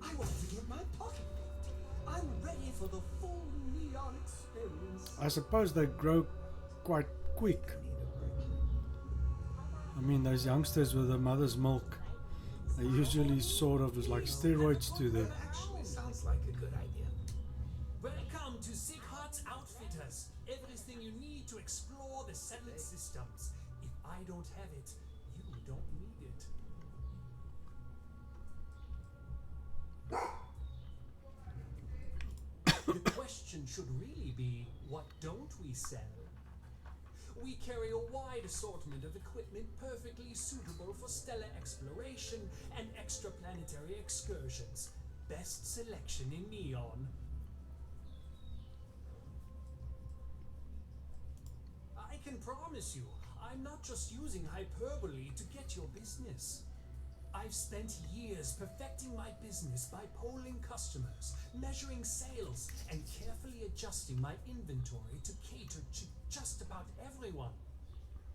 I want to get my pocket picked. I'm ready for the full neon experience. I suppose they grow quite quick. I mean, those youngsters with the mother's milk, they usually sort of is like steroids to them. Actually sounds like a good idea. Welcome to Sighardt's Outfitters. Everything you need to explore the settled systems. If I don't have it, you don't need it. The question should really be, what don't we sell? We carry a wide assortment of equipment perfectly suitable for stellar exploration and extraplanetary excursions. Best selection in Neon. I can promise you, I'm not just using hyperbole to get your business. I've spent years perfecting my business by polling customers, measuring sales, and carefully adjusting my inventory to cater to just about everyone.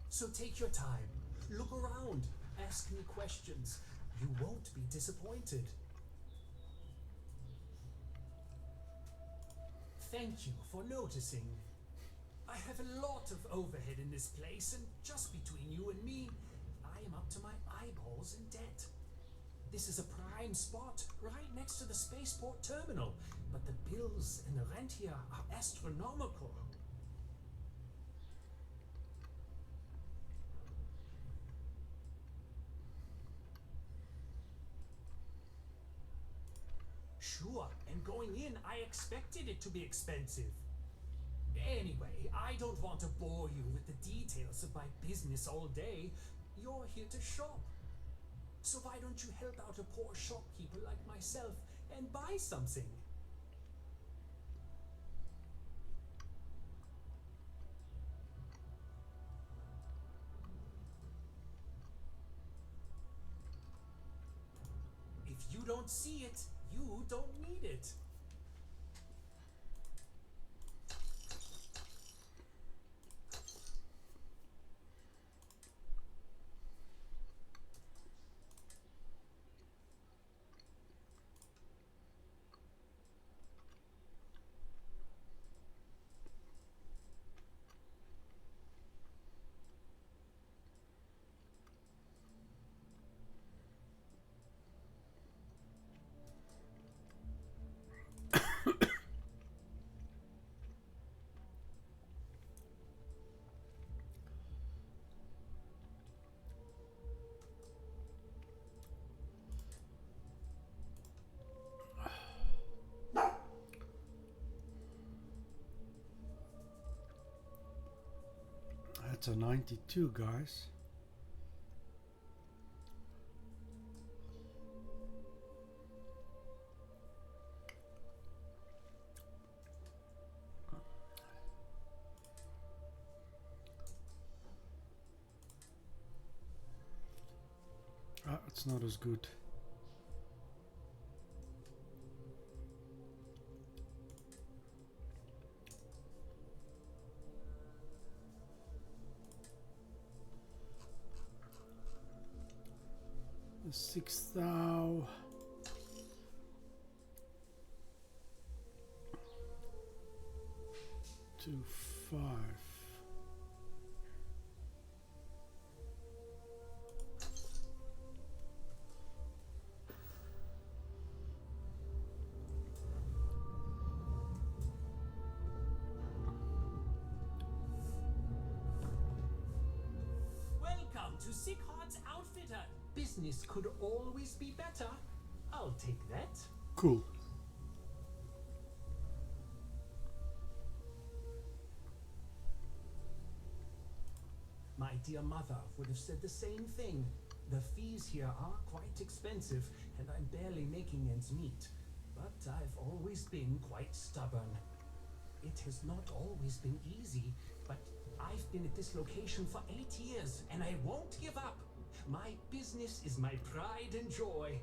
So take your time, look around, ask me questions. You won't be disappointed. Thank you for noticing. I have a lot of overhead in this place, and just between you and me, I am up to my eyeballs in debt. This is a prime spot, right next to the spaceport terminal, but the bills and the rent here are astronomical. Sure, and going in, I expected it to be expensive. Anyway, I don't want to bore you with the details of my business all day. You're here to shop. So why don't you help out a poor shopkeeper like myself and buy something? If you don't see it, you don't need it. That's a 92, guys. Ah, it's not as good. The 6,000. To 5. Welcome to Sighardt's Outfitter. Business could always be better. I'll take that. Cool. My dear mother would have said the same thing. The fees here are quite expensive, and I'm barely making ends meet. But I've always been quite stubborn. It has not always been easy, but I've been at this location for 8 years, and I won't give up. My business is my pride and joy.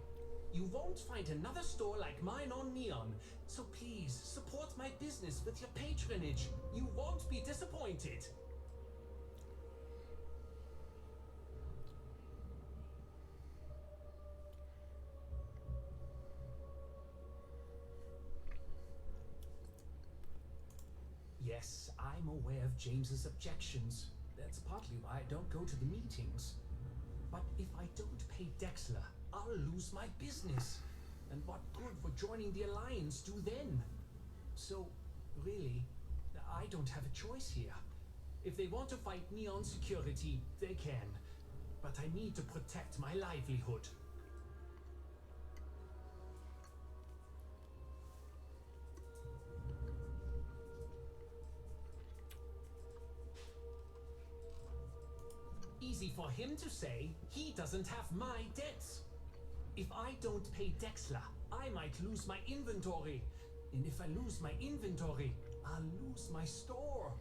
You won't find another store like mine on Neon. So please, support my business with your patronage. You won't be disappointed. Yes, I'm aware of James's objections. That's partly why I don't go to the meetings. But if I don't pay Dexler, I'll lose my business. And what good would joining the Alliance do then? So, really, I don't have a choice here. If they want to fight Neon Security, they can. But I need to protect my livelihood. Easy for him to say. He doesn't have my debts. If I don't pay Dexler, I might lose my inventory. And if I lose my inventory, I'll lose my store.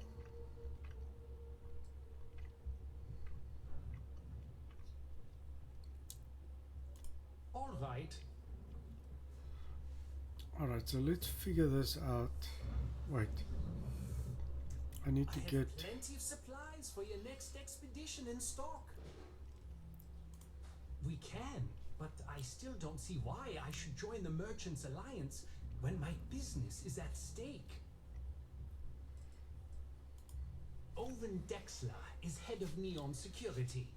All right. Alright, so let's figure this out. Wait. I need to get... plenty of supplies for your next expedition in stock. We can, but I still don't see why I should join the Merchants Alliance when my business is at stake. Owen Dexler is head of Neon Security,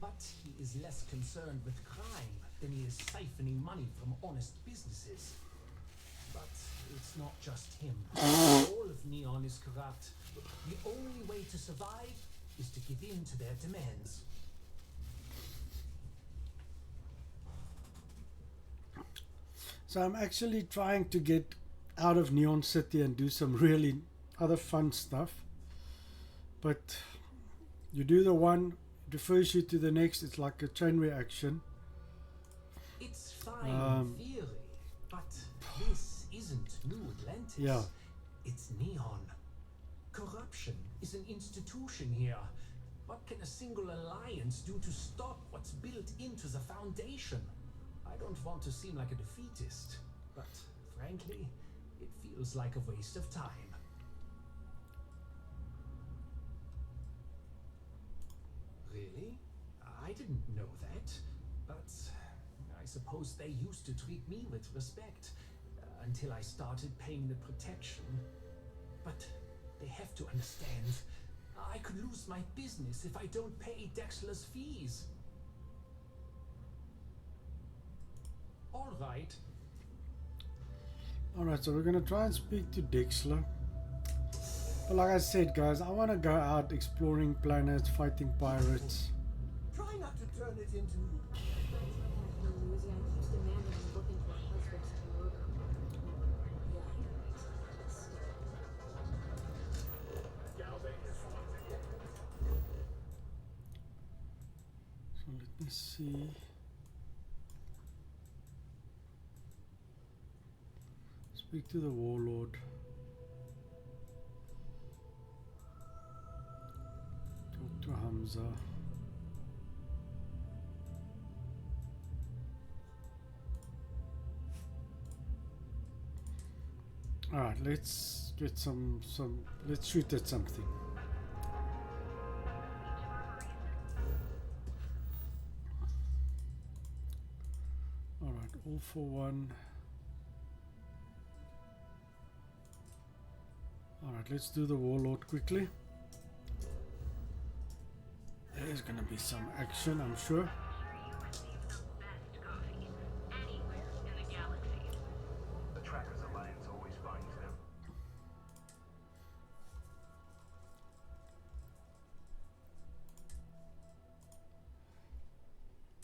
but he is less concerned with crime than he is siphoning money from honest businesses. But it's not just him. All of Neon is corrupt. The only way to survive is to give in to their demands. So I'm actually trying to get out of Neon City and do some really other fun stuff. But you do the one, it refers you to the next. It's like a chain reaction. It's fine in theory, but this isn't New Atlantis. Yeah. It's Neon. Corruption is an institution here. What can a single alliance do to stop what's built into the foundation? I don't want to seem like a defeatist, but frankly, it feels like a waste of time. Really? I didn't know that, but I suppose they used to treat me with respect until I started paying the protection. But they have to understand, I could lose my business if I don't pay Dexler's fees. All right. Alright, so we're going to try and speak to Dexler. But like I said, guys, I want to go out exploring planets, fighting pirates. Try not to turn it into... So let me see. Speak to the warlord. Talk to Hamza. Alright, let's get let's shoot at something. Alright, all for one. Alright, let's do the warlord quickly. There's gonna be some action, I'm sure. The Trackers Alliance always finds them.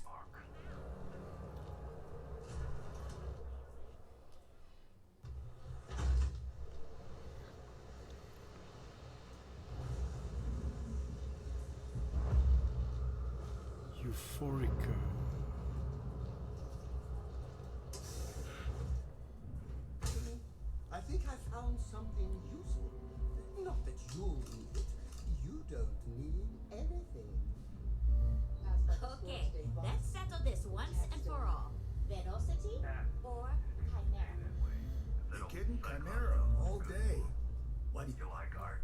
Mark. Euphorica. I think I found something useful. Not that you'll need it. You don't need anything. Okay, let's settle this once and for all. Velocity day. Why do you like art?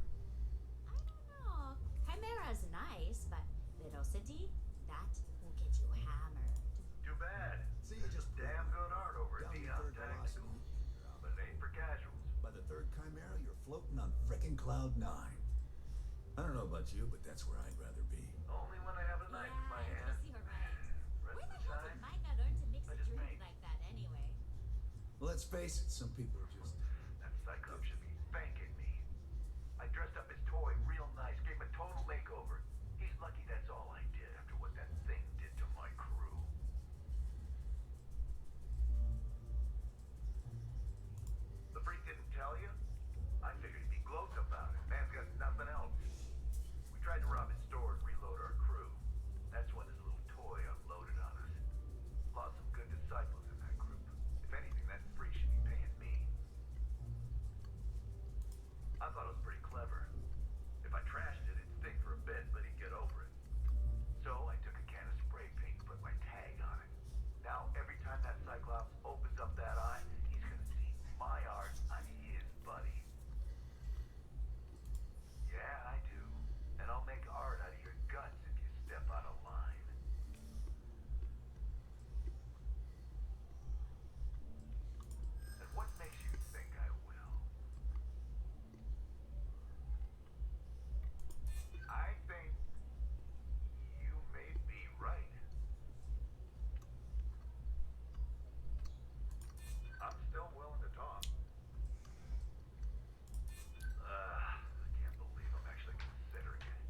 I don't know. Chimera's nice, but Velocity, that will get you hammered. Too bad. See, you just Damn good art over at Neon Technical. But it ain't for casuals. By the third Chimera, you're floating on frickin' Cloud 9. I don't know about you, but that's where I'd rather be. Only when I have a knife in my hand. See her right. Rest Where of the the hell time, did Micah learn to mix I a just drink paint. like that anyway? Well, let's face it, some people are just... That Cyclops should be thanking me. I dressed up his toy real nice, gave him a total makeover. He's lucky that's all I did after what that thing did to my crew. The freak didn't tell you? I figured he'd be gloating about it. Man's got nothing else. We tried to rob his store and reload our crew. That's when his little toy unloaded on us. Lost some good disciples in that group. If anything, that freak should be paying me. I thought it was pretty clever. If I trashed it, it'd stink for a bit, but he'd get over it. So I took a can of spray paint and put my tag on it. Now, every time that Cyclops opens up that eye, he's gonna see my art on his buddy. Yeah, I do. And I'll make art out of your guts if you step out of line. And what makes you think I will? I think you may be right. I'm still willing to talk. I can't believe I'm actually considering it.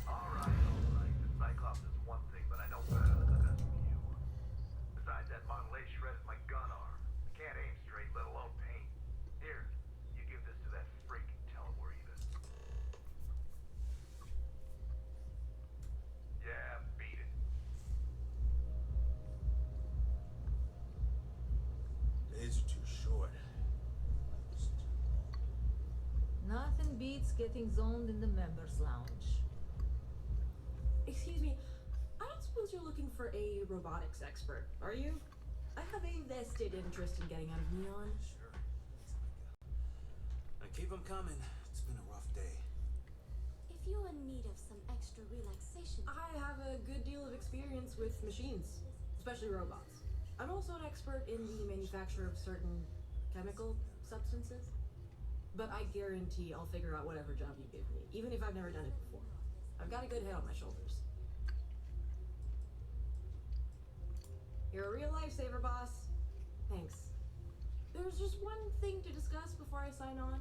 All right. The Cyclops is one thing, but I know better than the best of you. Besides, that Model A shredded my gun arm. I can't aim straight, let alone paint. Here, you give this to that freak and tell him we're even. Yeah, beat it. Days are too short. Nothing beats getting zoned in the members' lounge. Excuse me, I don't suppose you're looking for a robotics expert, are you? I have a vested interest in getting out of Neon. Sure. Now keep them coming. It's been a rough day. If you're in need of some extra relaxation, I have a good deal of experience with machines, especially robots. I'm also an expert in the manufacture of certain chemical substances. But I guarantee I'll figure out whatever job you give me, even if I've never done it before. I've got a good head on my shoulders. You're a real lifesaver, boss. Thanks. There's just one thing to discuss before I sign on.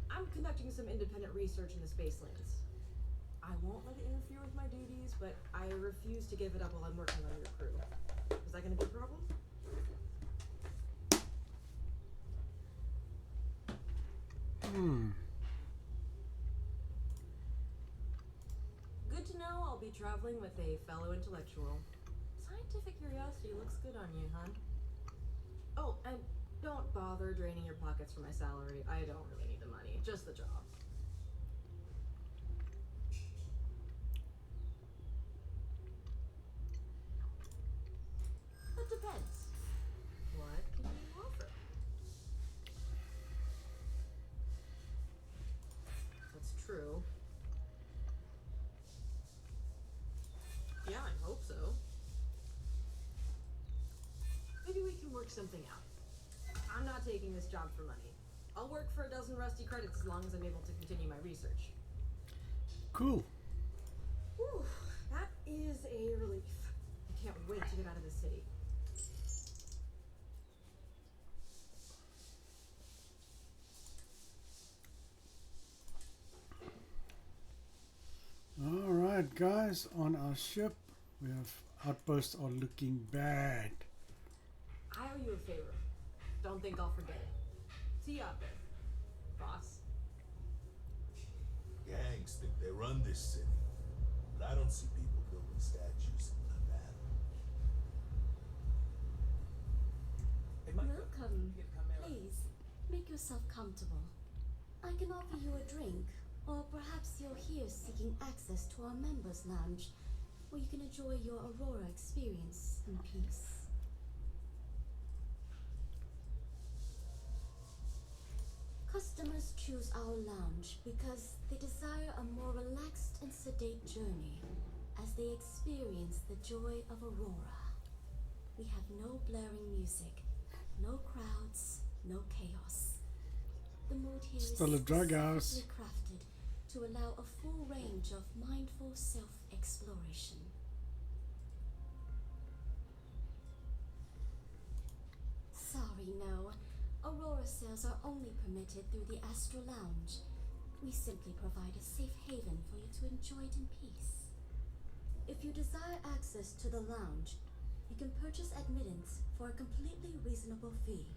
I'm conducting some independent research in the space lanes. I won't let it interfere with my duties, but I refuse to give it up while I'm working on your crew. Is that gonna be a problem? Good to know I'll be traveling with a fellow intellectual. Scientific curiosity looks good on you, hon. Oh, and don't bother draining your pockets for my salary. I don't really need the money, just the job. It depends. What can you offer? That's true. Yeah, I hope so. Maybe we can work something out. I'm not taking this job for money. I'll work for a dozen rusty credits as long as I'm able to continue my research. Cool. Whew, that is a relief. I can't wait to get out of the city. Alright guys, on our ship we have outposts are looking bad. I owe you a favor. Don't think I'll forget it. See you out there, boss. Gangs think they run this city, but I don't see people building statues in Nevada. Hey, Mike, welcome. Please, make yourself comfortable. I can offer you a drink, or perhaps you're here seeking access to our members' lounge, where you can enjoy your Aurora experience in peace. Customers choose our lounge because they desire a more relaxed and sedate journey as they experience the joy of Aurora. We have no blaring music, no crowds, no chaos. The mood here is Still a drug house. specifically crafted to allow a full range of mindful self-exploration. Sorry, no. Aurora sales are only permitted through the Astral Lounge. We simply provide a safe haven for you to enjoy it in peace. If you desire access to the lounge, you can purchase admittance for a completely reasonable fee.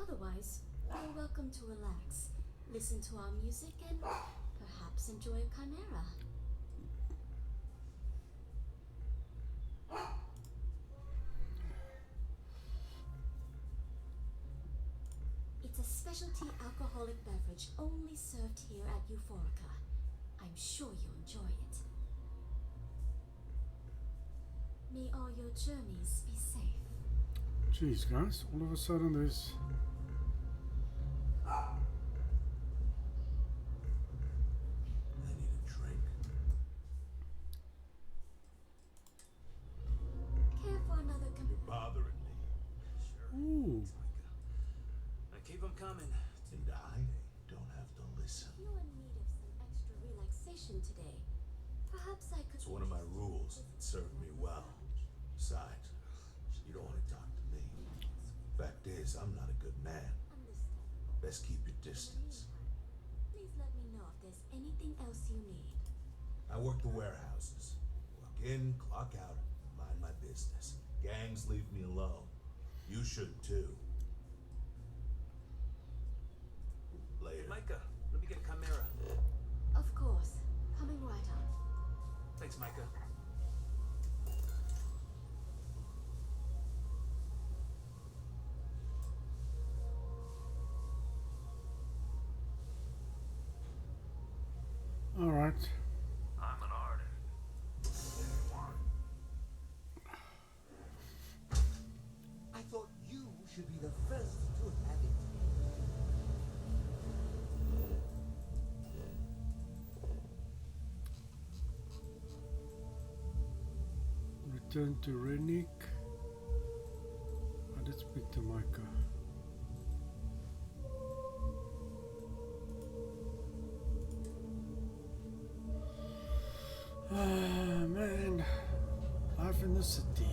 Otherwise, you're welcome to relax, listen to our music, and perhaps enjoy a chimera. It's a specialty alcoholic beverage only served here at Euphorica. I'm sure you'll enjoy it. May all your journeys be safe. Jeez, guys, all of a sudden there's... I need a drink. Care for another You're bothering me. Ooh. Now keep them coming. And I don't have to listen. You're in need of some extra relaxation today. Perhaps I could... It's one of my rules. It served me well. Besides, you don't want to talk to me. Fact is, I'm not a good man. Best keep your distance. Please let me know if there's anything else you need. I work the warehouses. Clock in, clock out, mind my business. Gangs leave me alone. You should too. Later. Micah, let me get a chimera. Of course. Coming right up. Thanks, Micah. All right. I'm an artist. I thought you should be the first to have it. Return to Rennick. Let's speak to Micah. Ah, man. Life in the city.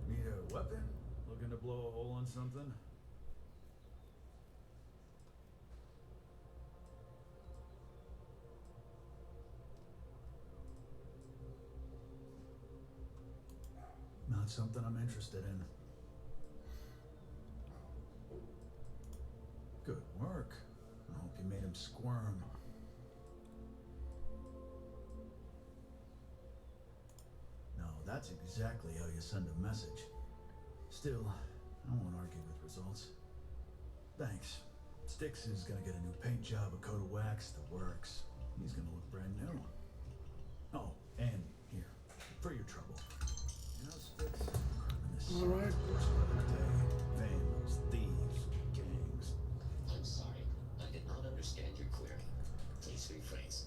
Need a weapon? Looking to blow a hole in something? Not something I'm interested in. Good work. I hope you made him squirm. No, that's exactly how you send a message. Still, I won't argue with results. Thanks. Styx is gonna get a new paint job, a coat of wax, the works. He's gonna look brand new. Oh, and here, for your trouble. You know, Styx, All right. Vandals, thieves, gangs. I'm sorry, I did not understand your query. Please rephrase.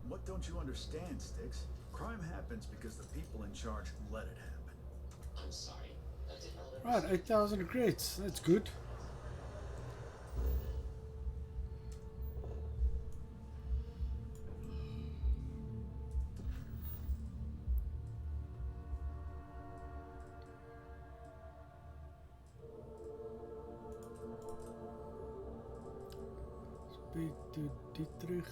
What don't you understand, Styx? Crime happens because the people in charge let it happen. I'm sorry, I did not Right, 8,000 crates. That's good. Speak to Dietrich.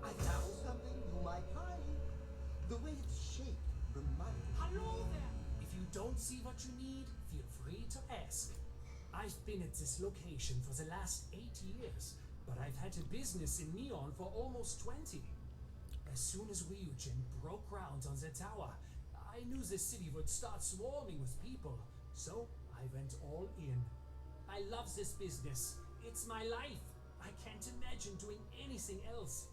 I found something you might like. The way it's shaped reminds me. Hello there! If you don't see what you need, feel free to ask. I've been at this location for the last 8 years. but I've had a business in Neon for almost 20. As soon as Ryujin broke ground on the tower, I knew the city would start swarming with people, so I went all in. I love this business. It's my life. I can't imagine doing anything else.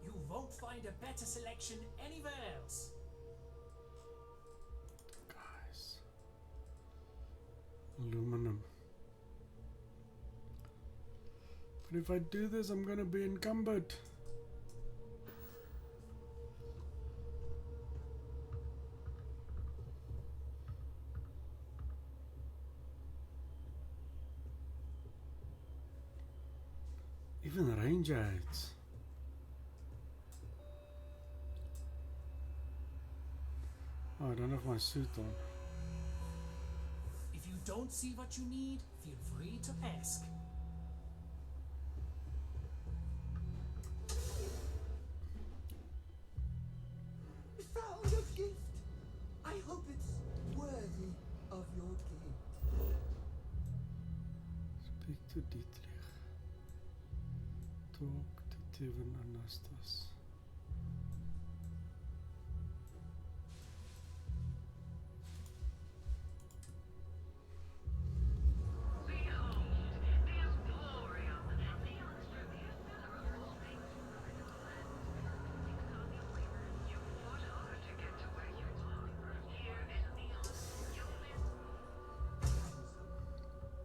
You won't find a better selection anywhere else. Guys. Aluminum. But if I do this, I'm gonna be encumbered. Even ranger heights. Oh, I don't have my suit on. If you don't see what you need, feel free to ask. Found a gift. I hope it's worthy of your gift. Speak to Dietrich. Talk to Tiven Anastas.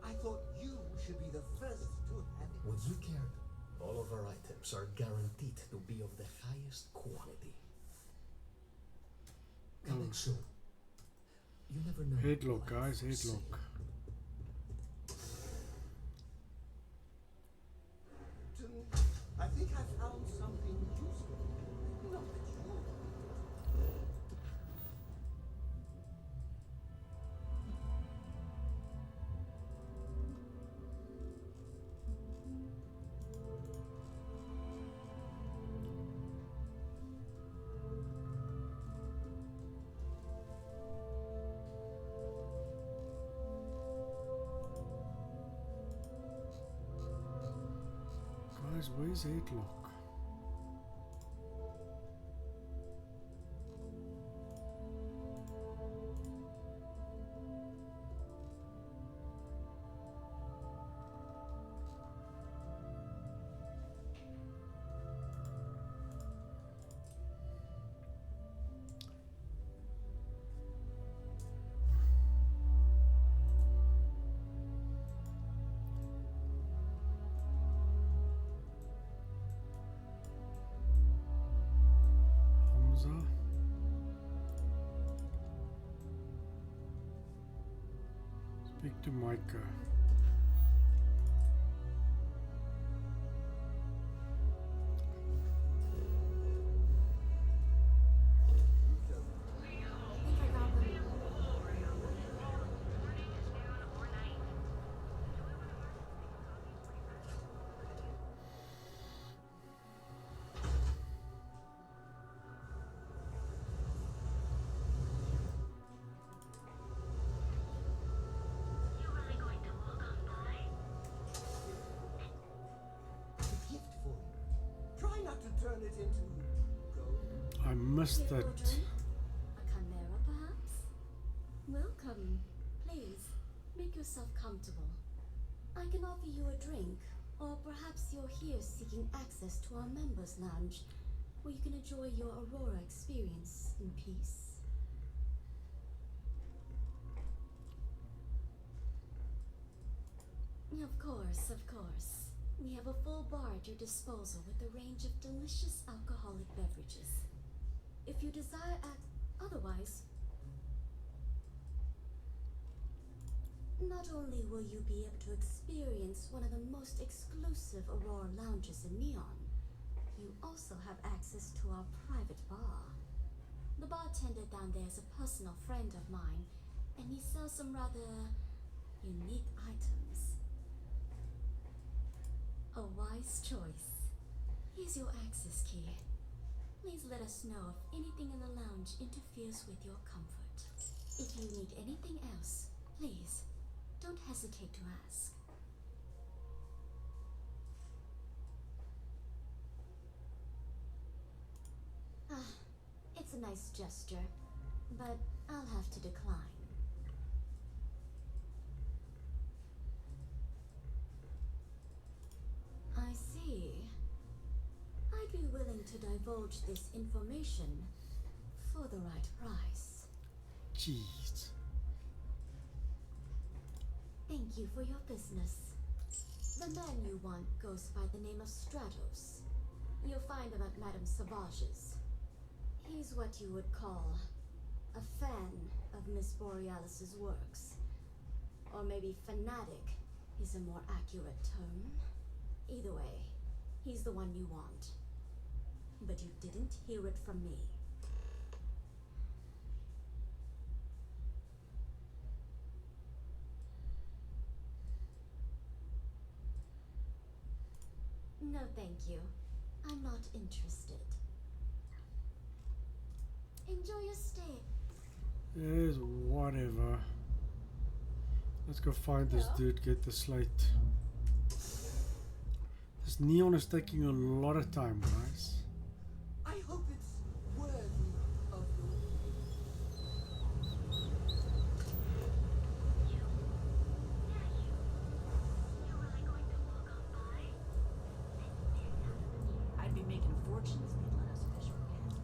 I thought you should be the first to have it. Would you care? All of our items are guaranteed to be of the highest quality. Coming soon. You never know. Headlock, guys, headlock. I think I found something useful. Not that you. Guys, where's headlock? Speak to Micah. Turn it into gold. I missed that. A chimera, perhaps? Welcome. Please, make yourself comfortable. I can offer you a drink, or perhaps you're here seeking access to our members' lounge, where you can enjoy your Aurora experience in peace. Of course, of course. We have a full bar at your disposal with a range of delicious alcoholic beverages. If you desire otherwise, not only will you be able to experience one of the most exclusive Aurora lounges in Neon, you also have access to our private bar. The bartender down there is a personal friend of mine, and he sells some rather unique items. A wise choice. Here's your access key. Please let us know if anything in the lounge interferes with your comfort. If you need anything else, please don't hesitate to ask. a nice gesture, but I'll have to decline. I see. I'd be willing to divulge this information for the right price. Jeez. Thank you for your business. The man you want goes by the name of Stratos. You'll find him at Madame Savage's. He's what you would call a fan of Miss Borealis's works. Or maybe fanatic is a more accurate term. Either way, he's the one you want. But you didn't hear it from me. No, thank you. I'm not interested. Enjoy your stay. Yes, whatever. Let's go find this dude, get the slate. This neon is taking a lot of time, guys. I hope it's worthy of you. I'd be making fortunes if they'd let us fish for cash.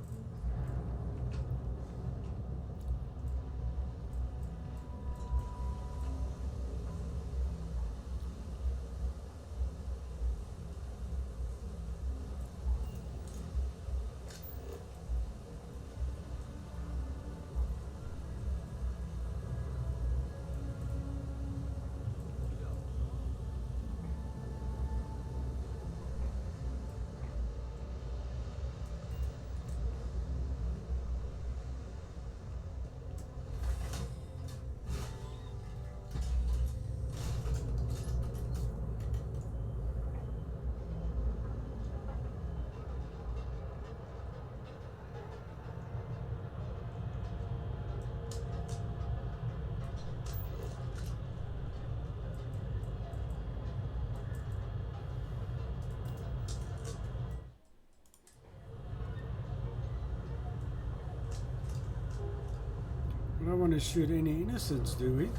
We don't want to shoot any innocents, do we?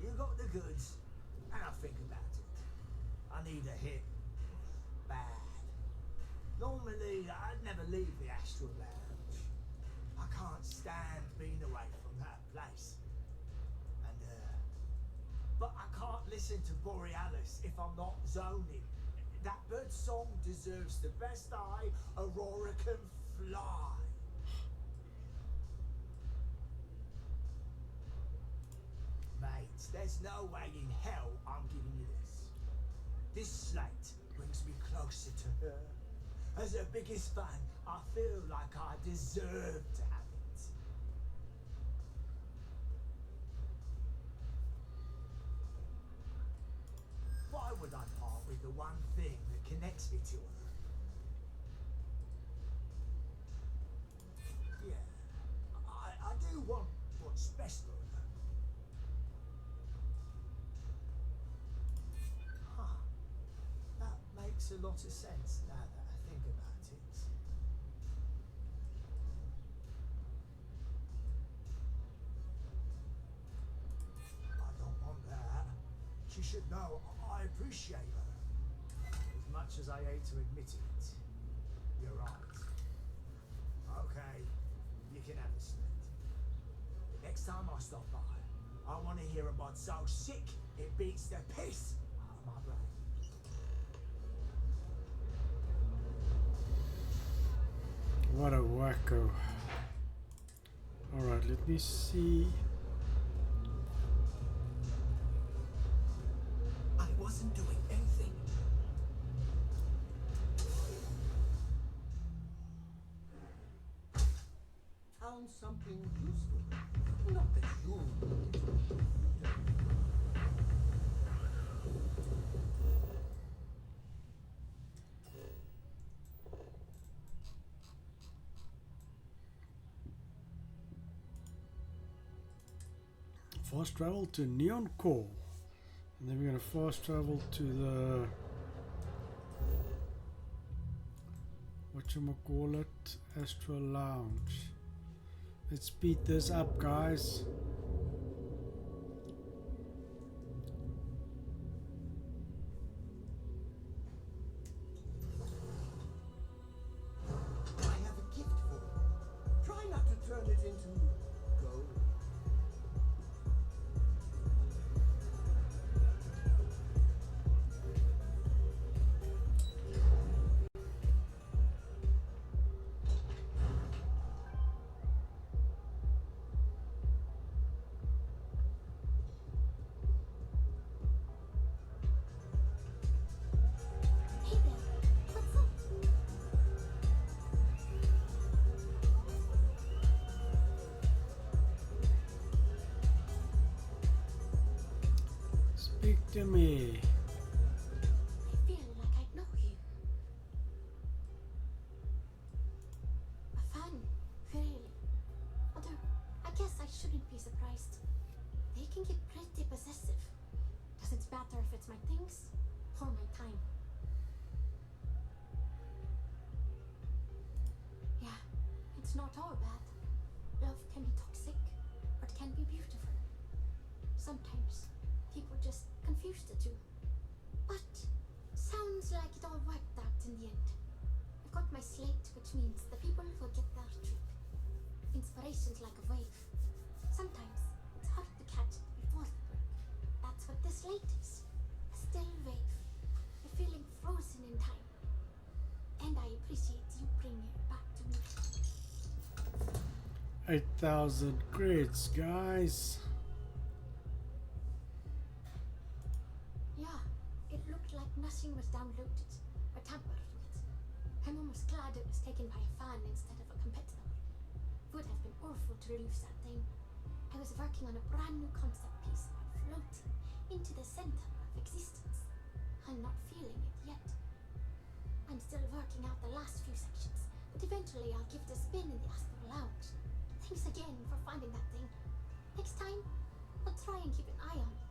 You got the goods, and I think about it. I need a hit. Bad. Normally, I'd never leave the Astral Lounge. I can't stand being away from that place. And, but I can't listen to Borealis if I'm not zoning. That bird's song deserves the best eye Aurora can fly. Mate, there's no way in hell I'm giving you this. This slate brings me closer to her. As her biggest fan, I feel like I deserve to have it. Why would I part with the one thing that connects me to her? lot of sense now that I think about it. I don't want that. She should know I appreciate her. As much as I hate to admit it, you're right. Okay, you can have a slate. The next time I stop by, I want to hear about so sick it beats the piss out of my brain. What a wacko. Alright, let me see. I wasn't doing anything. Found something useful. Not that you. Fast travel to Neon Core. And then we're going to fast travel to the... whatchamacallit? Astro Lounge. Let's speed this up, guys. I have a gift for you. Try not to turn it into gold. Hey there, what's up? Speak to me. I feel like I know you. A fan, really. Although, I guess I shouldn't be surprised. They can get pretty possessive. Doesn't matter if it's my things or my time. Yeah, it's not all bad. Love can be toxic, or it can be beautiful. Sometimes people just confuse the two. But sounds like it all worked out in the end. I've got my slate, which means the people will get their trip. Inspiration's like a wave. Sometimes it's hard to catch before the break. That's what this slate is. A still wave. A feeling frozen in time. And I appreciate you bringing it back to me. 8,000 credits, guys. Yeah, it looked like nothing was downloaded or tampered with. I'm almost glad it was taken by a fan instead of a competitor. Would have been awful to lose that thing. I was working on a brand new concept piece about floating into the center of existence. I'm not feeling it yet. I'm still working out the last few sections, but eventually I'll give it a spin in the Astral Lounge. Thanks again for finding that thing. Next time, I'll try and keep an eye on it.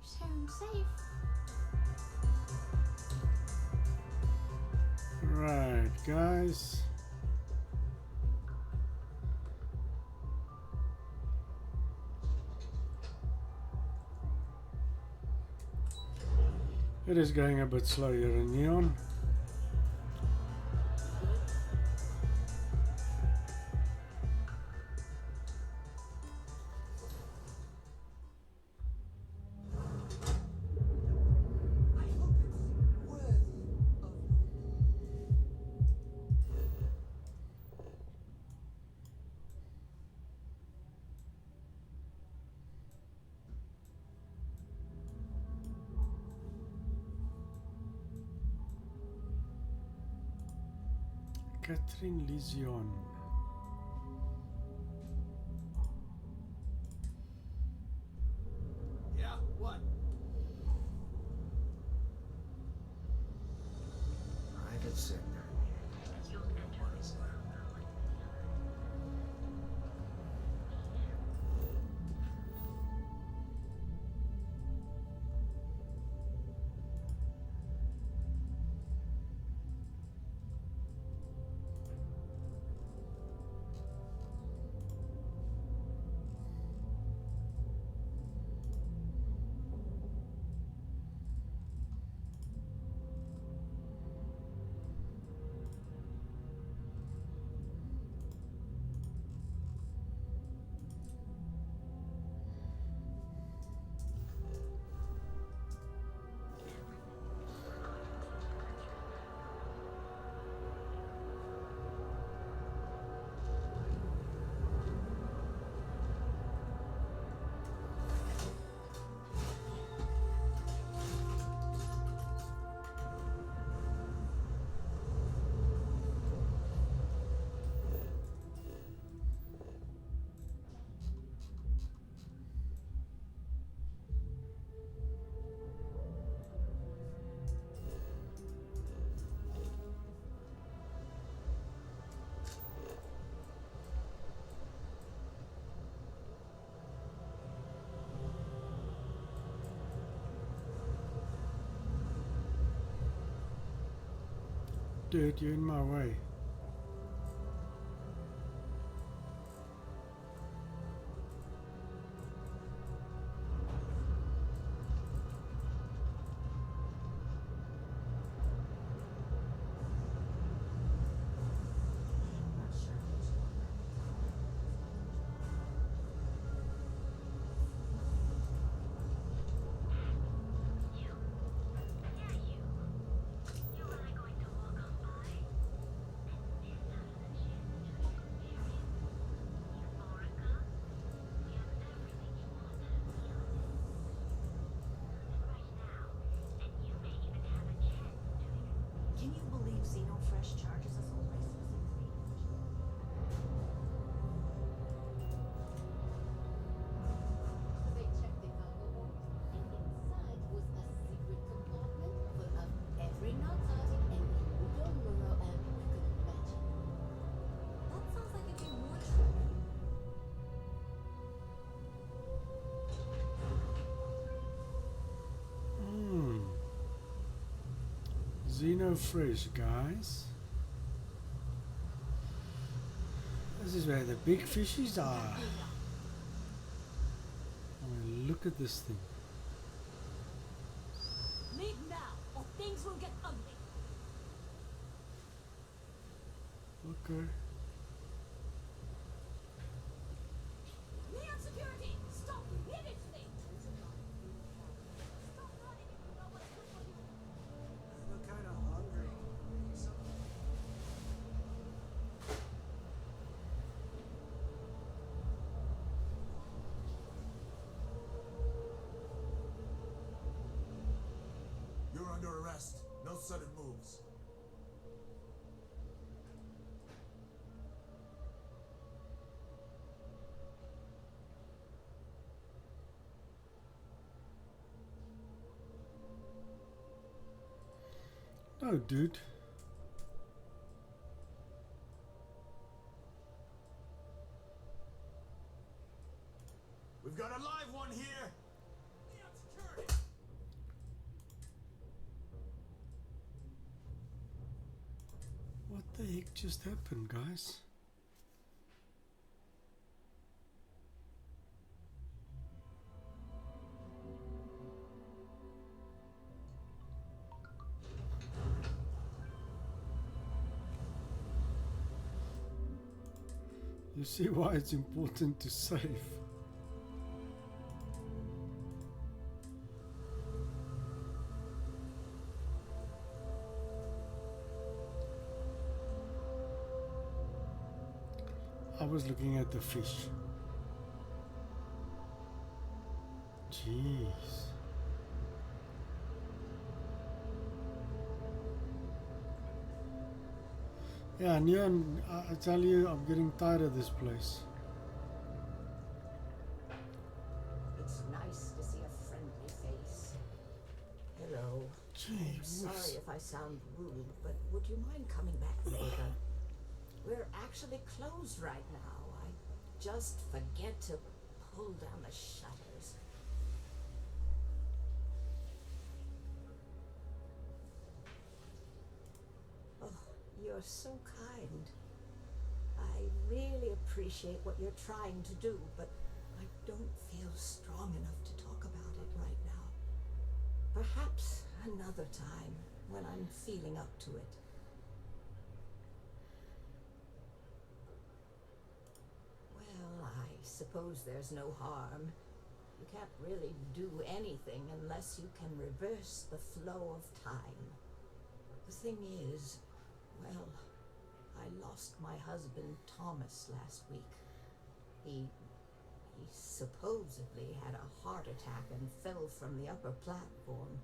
Sound safe. Right, guys. It is going a bit slow here in Neon. Catherine Lizion. Yeah, what? Private sector. Dude, you're in my way. Can you believe Xenofresh charges us a licensing fee? So they checked the cargo hold, and inside was a secret compartment full of every narcotic and illegal neuro amp you could imagine. That sounds like it'd be more trouble. Xenofresh, guys. This is where the big fishies are. I mean, look at this thing. Leave now, or things will get ugly. Okay. Neon security, stop immediately! Stop running if you know what's good for you. I feel kind of hungry. You're under arrest. No sudden moves. No, dude. We've got a live one here. Neon security! What the heck just happened, guys? You see why it's important to save. I was looking at the fish. Jeez. Yeah, Neon, I tell you, I'm getting tired of this place. It's nice to see a friendly face. Hello. Gee I'm whiz. sorry if I sound rude, but would you mind coming back later? We're actually closed right now. I just forget to pull down the shutters. Oh, you're so kind. I really appreciate what you're trying to do, but I don't feel strong enough to talk about it right now. Perhaps another time when I'm feeling up to it. Well, I suppose there's no harm. You can't really do anything unless you can reverse the flow of time. The thing is, well, I lost my husband Thomas last week. He supposedly had a heart attack and fell from the upper platform.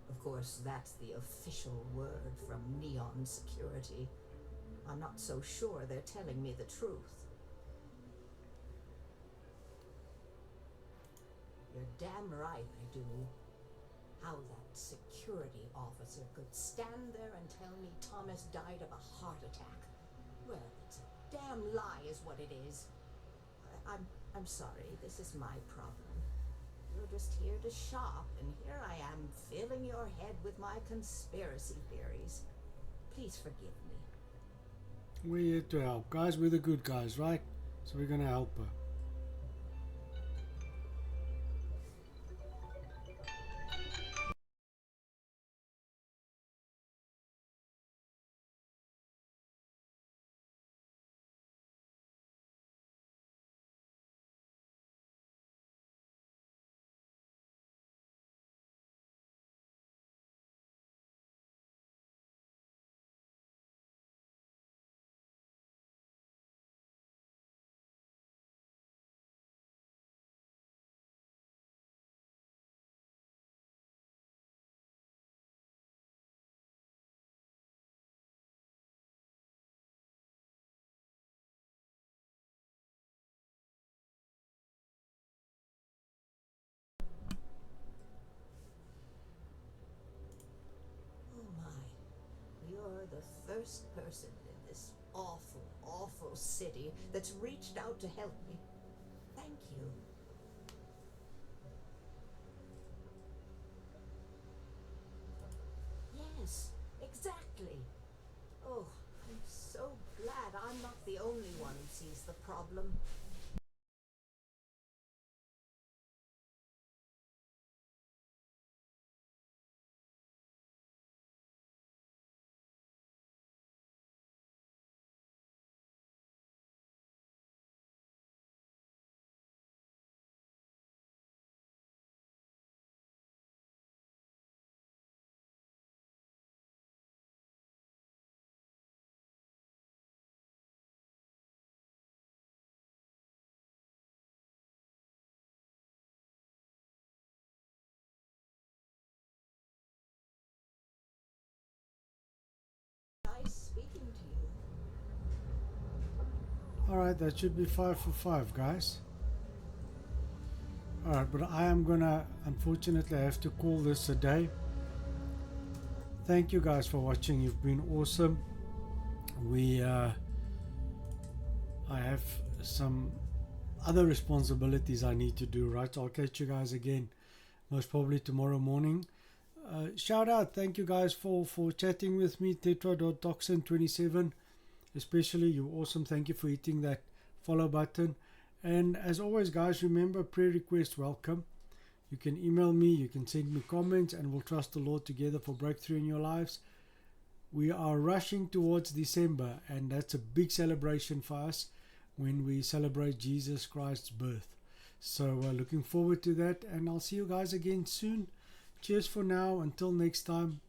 Of course, that's the official word from Neon Security. I'm not so sure they're telling me the truth. You're damn right I do. How that security officer could stand there and tell me Thomas died of a heart attack. Well, it's a damn lie is what it is. I'm sorry, this is my problem. You're just here to shop, and here I am filling your head with my conspiracy theories. Please forgive me. We're here to help, guys. We're the good guys, right? So we're gonna help her. Oh my. You're the first person in this awful, awful city that's reached out to help me. Thank you. Yes, exactly. Oh, I'm so glad I'm not the only one who sees the problem. Nice speaking to you. Alright, that should be 5 for 5, guys. Alright, but I am gonna unfortunately have to call this a day. Thank you guys for watching. You've been awesome. I have some other responsibilities I need to do, right? So I'll catch you guys again most probably tomorrow morning. Shout out, thank you guys for chatting with me, tetra.toxin27, especially. You're awesome. Thank you for hitting that follow button. And as always, guys, remember, prayer request welcome. You can email me, you can send me comments, and we'll trust the Lord together for breakthrough in your lives. We are rushing towards December, and that's a big celebration for us when we celebrate Jesus Christ's birth. So looking forward to that, and I'll see you guys again soon. Cheers for now. Until next time.